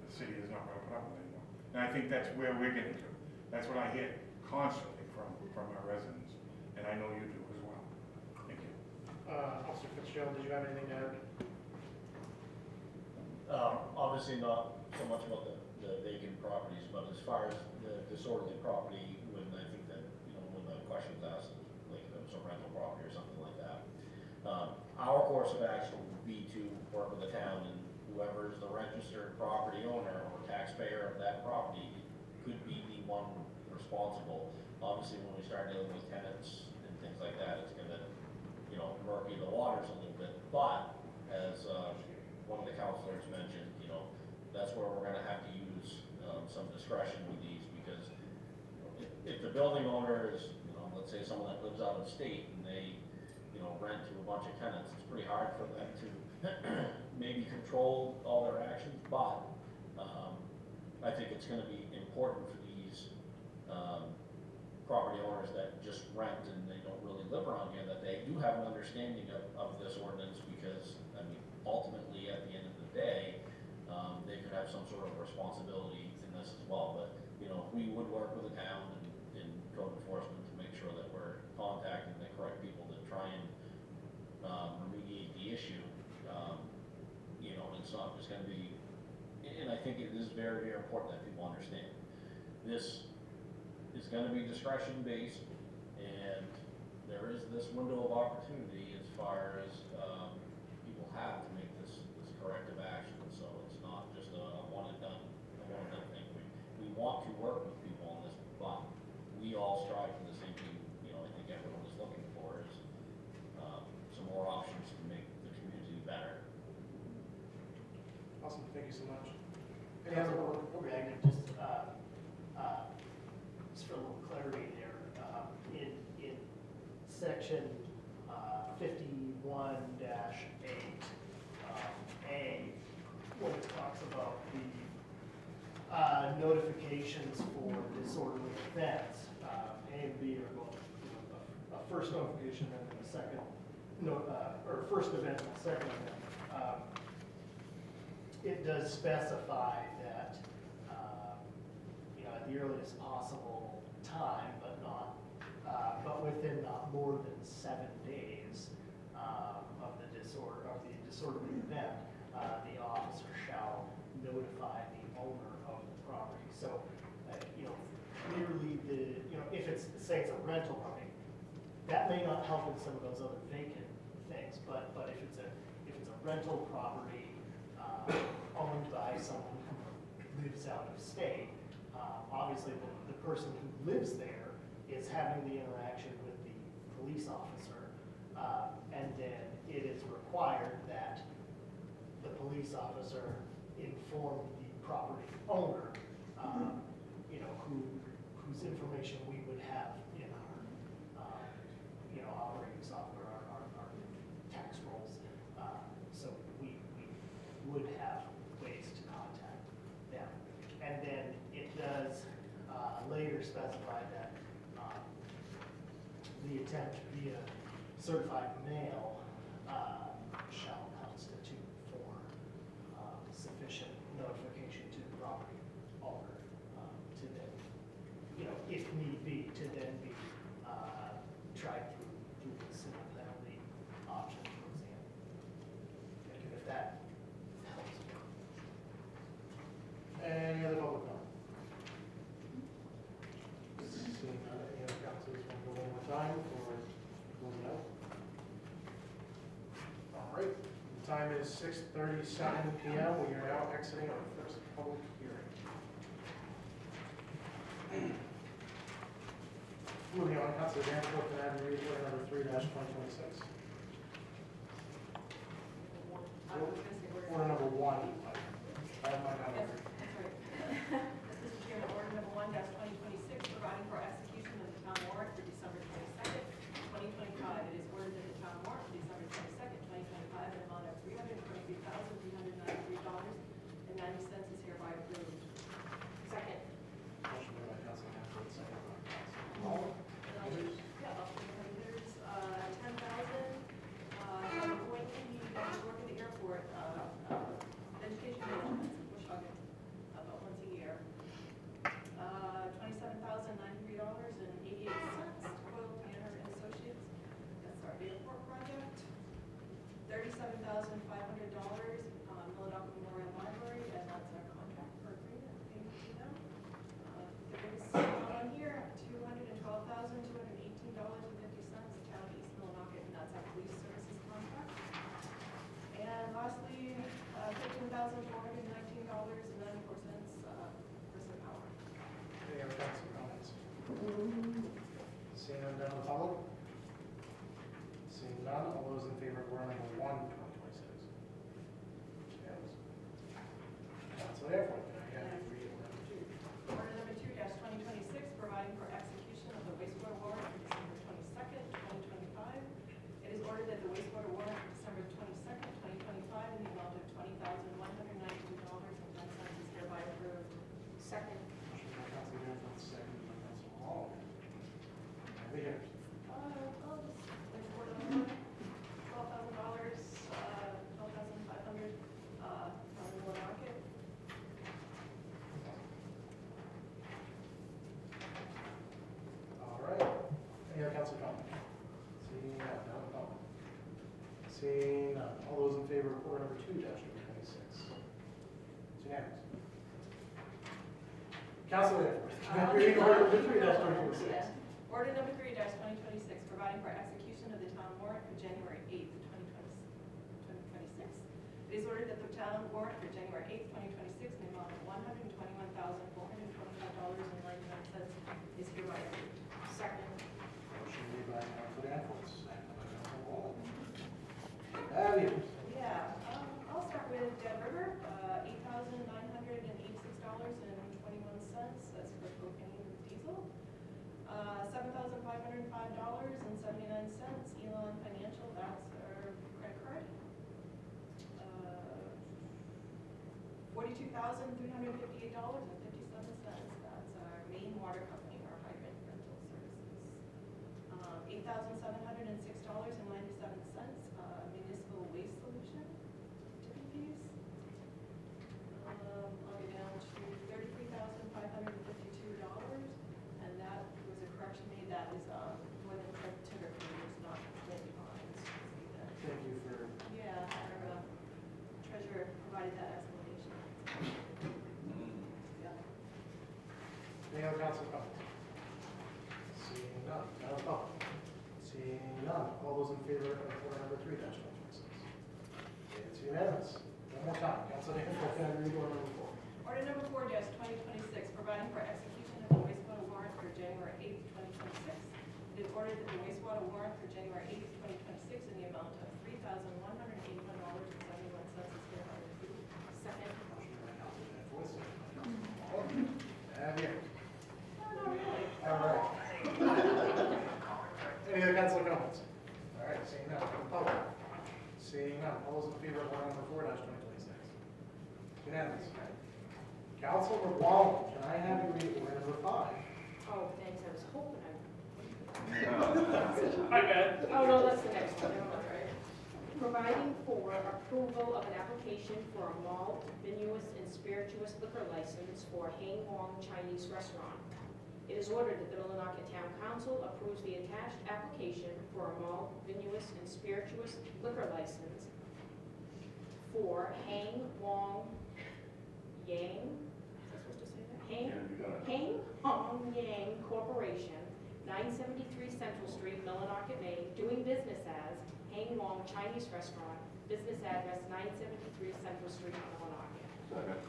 city is not gonna put up with it anymore. And I think that's where we're getting to. That's what I hear constantly from our residents, and I know you do as well. Thank you. Officer Fitzgerald, did you have anything to add? Obviously not so much about the vacant properties, but as far as the disorderly property, when I think that, when the question was asked, like if it was a rental property or something like that, our course of action would be to work with the town, and whoever is the registered property owner or taxpayer of that property could be the one responsible. Obviously, when we start dealing with tenants and things like that, it's gonna, murky the waters a little bit, but as one of the counselors mentioned, that's where we're gonna have to use some discretion with these, because if the building owner is, let's say someone that lives out of state and they, rent to a bunch of tenants, it's pretty hard for them to maybe control all their actions, but I think it's gonna be important for these property owners that just rent and they don't really live around here, that they do have an understanding of this ordinance, because, ultimately, at the end of the day, they could have some sort of responsibility in this as well. But, we would work with the town and code enforcement to make sure that we're contacting the correct people to try and remediate the issue. It's not just gonna be, and I think it is very, very important that people understand. This is gonna be discretion based, and there is this window of opportunity as far as people have to make this corrective action. So it's not just a one and done thing. We want to work with people on this, but we all strive for the same thing. I think everyone is looking for is some more options to make the community better. Awesome, thank you so much. We're back to just for a little clarity there, in section 51-8, A, when it talks about the notifications for disorderly events, A and B are both, a first notification and then a second, or first event and a second event. It does specify that, at the earliest possible time, but within not more than 7 days of the disorderly event, the officer shall notify the owner of the property. So, clearly if it's, say it's a rental property, that may not help in some of those other vacant things, but if it's a rental property owned by someone who lives out of state, Obviously, the person who lives there is having the interaction with the police officer. And then it is required that the police officer inform the property owner, whose information we would have in our, operating software, our tax rolls. So we would have ways to contact them. And then it does later specify that the attempt via certified mail shall constitute for sufficient notification to the property owner to then, if need be, to then be tried through the civil penalty option, for example. If that helps. Any other public comment? Seeing none, any other councilors want to go one more time or close it out? All right, the time is 6:37 PM. We are now exiting our first public hearing. Moving on, Councilor Danforth, can I have you read order number 3-2026? Order number 1. I have my number. That's right. Mr. Chairman, order number 1-2026, providing for execution of the town warrant for December 22nd, 2025. It is ordered that the town warrant for December 22nd, 2025, in the amount of $323,393.90 is hereby approved. Second. Motion made by Councilor Danforth, second by Councilor Hall. Yeah, there's 10,000, going to work at the airport, education management, Bushhagen, about once a year. $27,903.88, Coyle Tanner and Associates, that's our airport project. $37,500, Millinocket Memorial Library, and that's our contract for agreement, payment to them. There is on here, $212,218.50, Town of East Millinocket, and that's our police services contract. And lastly, $15,419.94, Bristol Power. Any other council comments? Seeing none, down the public? Seeing none, all those in favor of order number 1-2026? Yes. Councilor Danforth, can I have you read order number 2? Order number 2-2026, providing for execution of the wastewater warrant for December 22nd, 2025. It is ordered that the wastewater warrant for December 22nd, 2025, in the amount of $20,192.10 is hereby approved. Second. Motion by Councilor Danforth, second by Councilor Hall. Have the hearing. $12,000, $12,500 from Millinocket. All right. Any other council comment? Seeing none, down the public. Seeing none, all those in favor of order number 2-2026? It's unanimous. Councilor Danforth, can I have you read order number 3-2026? Order number 3-2026, providing for execution of the town warrant for January 8th, 2026. It is ordered that the town warrant for January 8th, 2026, in the amount of $121,425.99 is hereby approved. Second. Motion made by Councilor Danforth, second by Councilor Hall. Have the hearing. Yeah, I'll start with Dead River, $8,986.21, that's for propane and diesel. $7,505.79, Elon Financial, that's our credit card. $42,358.57, that's our main water company, our hydrant rental services. $8,706.97, municipal waste solution, tipping fees. I'll go down to $33,552, and that was a correction made, that is more than timber cleaners, not planting lines. Thank you for, Yeah, our treasurer provided that explanation. Yeah. any other council comments? Seeing none, down the public. Seeing none, all those in favor of order number 3-2026? It's unanimous. One more time, Councilor Danforth, can I read order number 4? Order number 4-2026, providing for ordered that the wastewater warrant for January 8th, 2026 in the amount of $3,181.71 is hereby approved. Second. Motion by Council January, second by Council Mullen. Have you? All right. Any other council comments? All right, seeing none, public. Seeing none, all those in favor of order number 4-2026? Unanimous. Councilor Wallin, can I have you read order number 5? Oh, thanks, I was hoping I. My bad. Oh, no, that's the next one, no, that's right. Providing for approval of an application for a malt, vinous, and spirituous liquor license for Hang Wong Chinese Restaurant. It is ordered that the Millinocket Town Council approves the attached application for a malt, vinous, and spirituous liquor license for Hang Wong Yang, was I supposed to say that? Yeah, you got it. Hang Hong Yang Corporation, 973 Central Street, Millinocket, Maine, doing business as Hang Wong Chinese Restaurant, business address 973 Central Street, Millinocket. Second.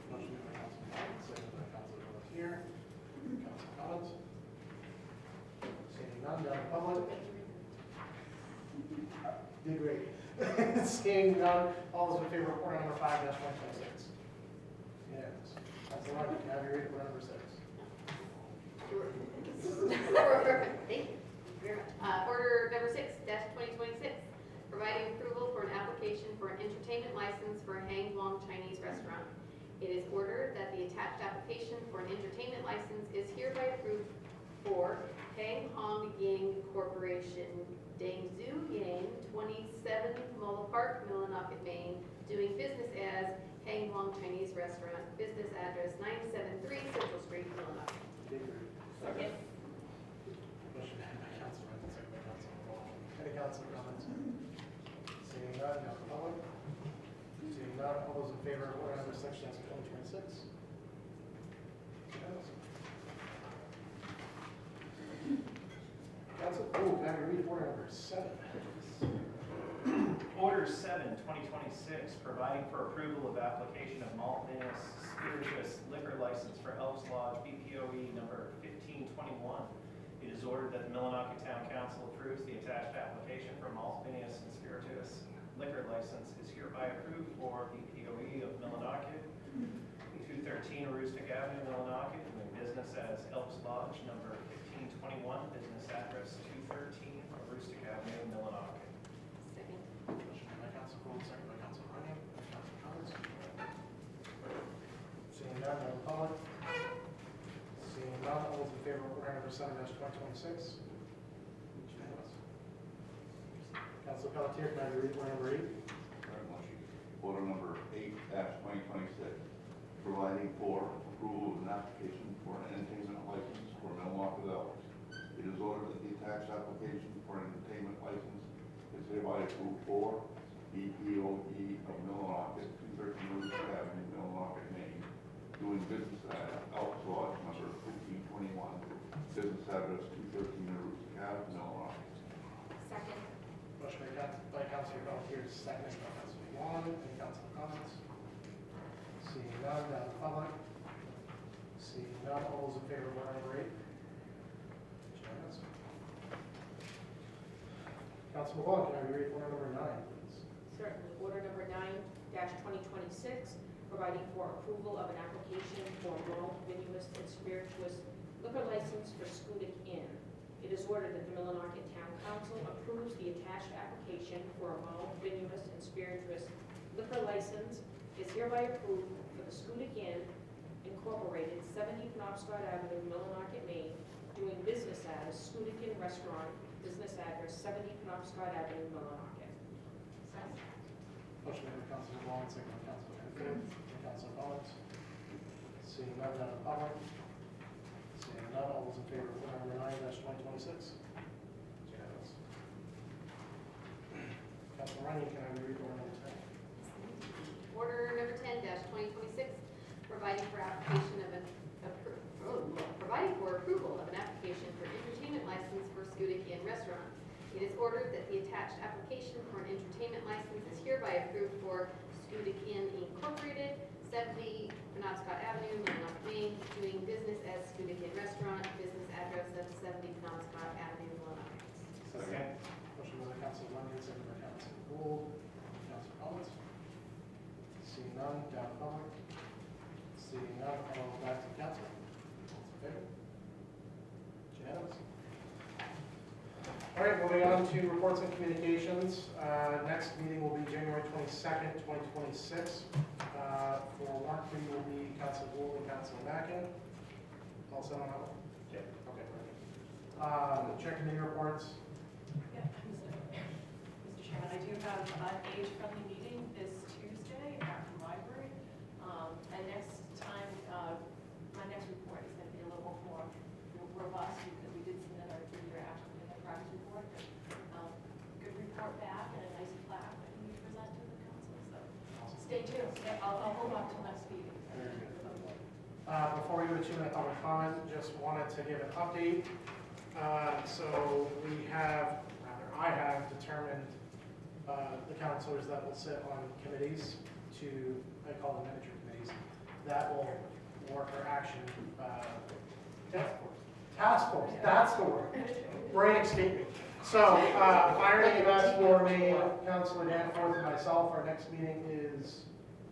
Motion by Council Mullen, second by Council Pelletier. Council comments? Seeing none, down to public. Did great. Seeing none, all those in favor of order number 5-2026? Unanimous. Council Ryan, can I have you read order number 6? Thank you very much. Order number 6-2026, providing approval for an application for an entertainment license for Hang Wong Chinese Restaurant. It is ordered that the attached application for an entertainment license is hereby approved for Hang Hong Yang Corporation, Dang Zhu Yang, 27 Mola Park, Millinocket, Maine, doing business as Hang Wong Chinese Restaurant, business address 973 Central Street, Millinocket. Did great. Second. Motion made by Council Ryan, second by Council Mullen. Any council comments? Seeing none, down to public. Seeing none, all those in favor of order number 6-2026? Unanimous. Council, can I have you read order number 7? Order 7, 2026, providing for approval of application of malt vinous spirituous liquor license for Elks Lodge BPOE number 1521. It is ordered that the Millinocket Town Council approves the attached application for malt vinous and spirituous liquor license is hereby approved for BPOE of Millinocket, 213 Aroostook Avenue, Millinocket, doing business as Elks Lodge number 1521, business address 213 Aroostook Avenue, Millinocket. Second. Motion made by Council Gold, second by Council Ryan. Any council comments? Seeing none, down to public. Seeing none, all those in favor of order number 7-2026? Unanimous. Council Pelletier, can I have you read order number 8? Very much. Order number 8-2026, providing for approval of an application for an entertainment license for Millinocket Elks. It is ordered that the attached application for an entertainment license is hereby approved for BPOE of Millinocket, 213 Aroostook Avenue, Millinocket, Maine, doing business as Elks Lodge number 1521, business address 213 Aroostook Avenue, Millinocket. Second. Motion made by Councilor Pelletier, seconded by Councilor Wallin. Any council comments? Seeing none, down to public. Seeing none, all those in favor of order number 8? Unanimous. Councilor Wallin, can I have you read order number 9, please? Certainly. Order number 9-2026, providing for approval of an application for malt, vinous, and spirituous liquor license for Scudic Inn. It is ordered that the Millinocket Town Council approves the attached application for a malt, vinous, and spirituous liquor license is hereby approved for the Scudic Inn Incorporated, 70 Penobscot Avenue, Millinocket, Maine, doing business as Scudic Inn Restaurant, business address 70 Penobscot Avenue, Millinocket. Motion made by Councilor Wallin, seconded by Councilor Enfield. Any council comments? Seeing none, down to public. Seeing none, all those in favor of order number 9-2026? Unanimous. Councilor Ryan, can I have you read order number 10? Order number 10-2026, providing for application of providing for approval of an application for entertainment license for Scudic Inn Restaurant. It is ordered that the attached application for an entertainment license is hereby approved for Scudic Inn Incorporated, 70 Penobscot Avenue, Millinocket, Maine, doing business as Scudic Inn Restaurant, business address of 70 Penobscot Avenue. Seeing none, I'll go back to the council. All in favor? Unanimous. All right, moving on to reports and communications. Next meeting will be January 22nd, 2026. For warrant committee will be Councilor Gould and Councilor Mackin. All set on that one? Yep. Okay, perfect. Chair committee reports. Yeah, Mr. Chairman, I do have an age-friendly meeting this Tuesday at the library. And next time, my next report is going to be a little more robust because we did submit our three-year action in the progress report. Good report back and a nice plaque that we present to the council. So stay tuned. I'll hold on till next meeting. Very good. Before we go to 2-minute public comment, just wanted to give an update. So we have, rather I have determined the councilors that will sit on committees I call them manager committees, that will work or action. Task force, that's the word. Brain escaping. So, fire and EMS for me, Councilor Danforth and myself, our next meeting is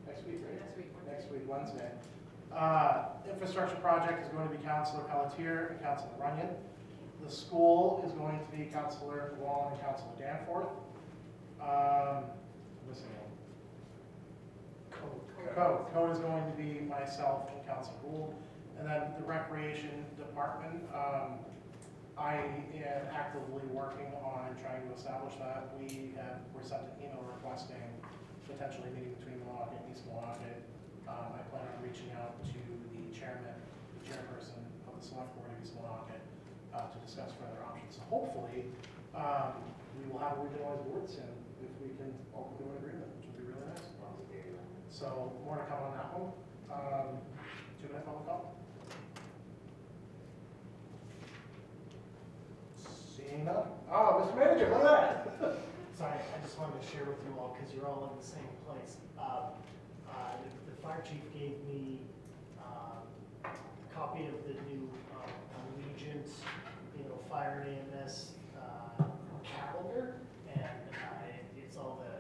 next week, right? Next week, Wednesday. Infrastructure project is going to be Councilor Pelletier and Councilor Runyon. The school is going to be Councilor Wall and Councilor Danforth. Missing one. Code is going to be myself and Councilor Gould. And then the recreation department, I am actively working on trying to establish that. We're sent an email requesting potentially meeting between Millinocket and East Millinocket. I plan on reaching out to the chairperson of the select board of East Millinocket to discuss further options. So hopefully, we will have a regionalized board soon if we can all come to an agreement, which would be really nice. So more to come on that one. 2-minute public comment. Seeing none. Oh, Mr. Manager, look at that. Sorry, I just wanted to share with you all, because you're all in the same place. The fire chief gave me a copy of the new Allegiant, fire and EMS calendar, and it's all the,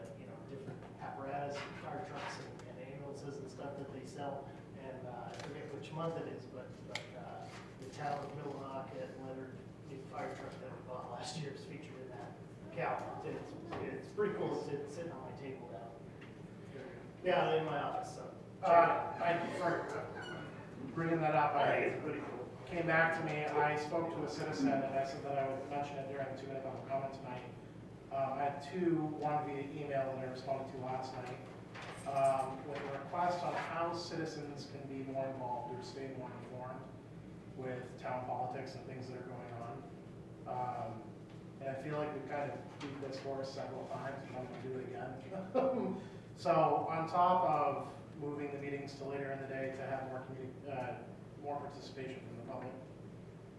different apparatus, fire trucks and ambulances and stuff that they sell. And I forget which month it is, but the town of Millinocket Leonard new fire truck that we bought last year is featured in that calendar. It's pretty cool. It's sitting on my table now. Yeah, in my office. So Thank you for bringing that up. I think it's pretty cool. Came back to me, I spoke to a citizen and I said that I would mention it during the 2-minute public comment tonight. I had one via email that I responded to last night with a request on how citizens can be more involved or stay more informed with town politics and things that are going on. And I feel like we've kind of beat this horse several times, and I'm going to do it again. So on top of moving the meetings to later in the day to have more participation from the public,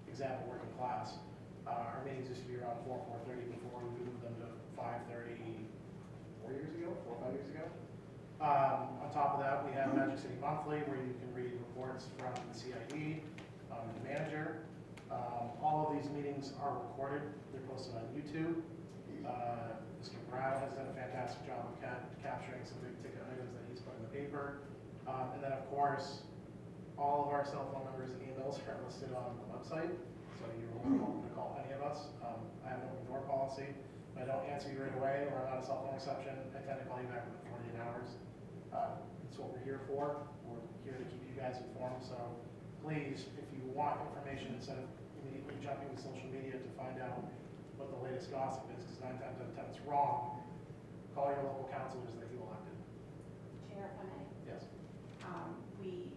example, working class, our meetings used to be around 4:30 before we moved them to 5:30 4 years ago, 4 or 5 years ago. On top of that, we have Magic City Monthly, where you can read reports from the CID, the manager. All of these meetings are recorded. They're posted on YouTube. Mr. Brown has done a fantastic job of capturing some big ticket items that he's put in the paper. And then, of course, all of our cell phone numbers and emails are listed on the website, so you're welcome to call any of us. I have an open door policy. If I don't answer you right away or I'm not a cell phone reception, I tend to call you back within 48 hours. That's what we're here for. We're here to keep you guys informed. So please, if you want information, instead of immediately jumping to social media to find out what the latest gossip is, because 9 times out of 10 it's wrong, call your local councilors that you elected. Chair, if I may. Yes.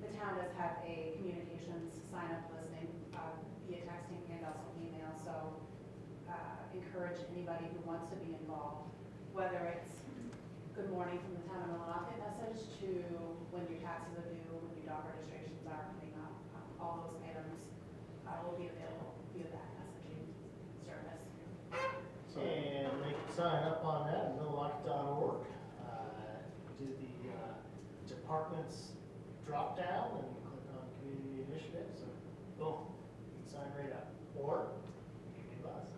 The town does have a communications sign-up listening via texting and also email, so encourage anybody who wants to be involved, whether it's good morning from the town of Millinocket message to when your taxes are due, when your dog registrations are coming up, all those items will be available via that messaging service. And they can sign up on that at millinocket.org. Do the departments drop down and click on community initiatives, and boom, you can sign right up. Or you can give me a buzz.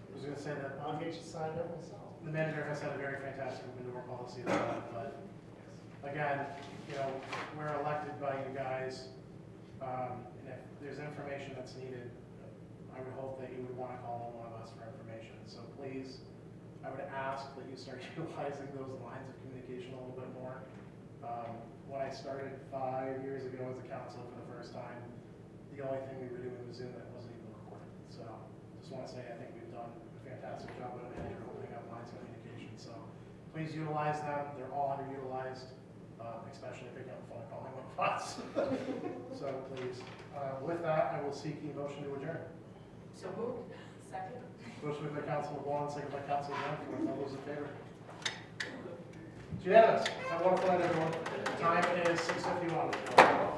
I was going to say that I'll get you signed up myself. the manager has had a very fantastic open door policy as well, but again, you know, we're elected by you guys, and if there's information that's needed, I would hope that you would want to call on one of us for information. So please, I would ask that you start utilizing those lines of communication a little bit more. When I started 5 years ago as a counselor for the first time, the only thing we were doing was Zoom, and it wasn't even recorded. So just want to say I think we've done a fantastic job of manager opening up lines of communication. So please utilize them. They're all underutilized, especially picking up the phone and calling one of us. So please, with that, I will seek a motion to adjourn. So moved. Second. Motion made by Councilor LeBlanc, second by Councilor Danforth. All those in favor? It's unanimous. Have a wonderful night, everyone. Time is 6:51.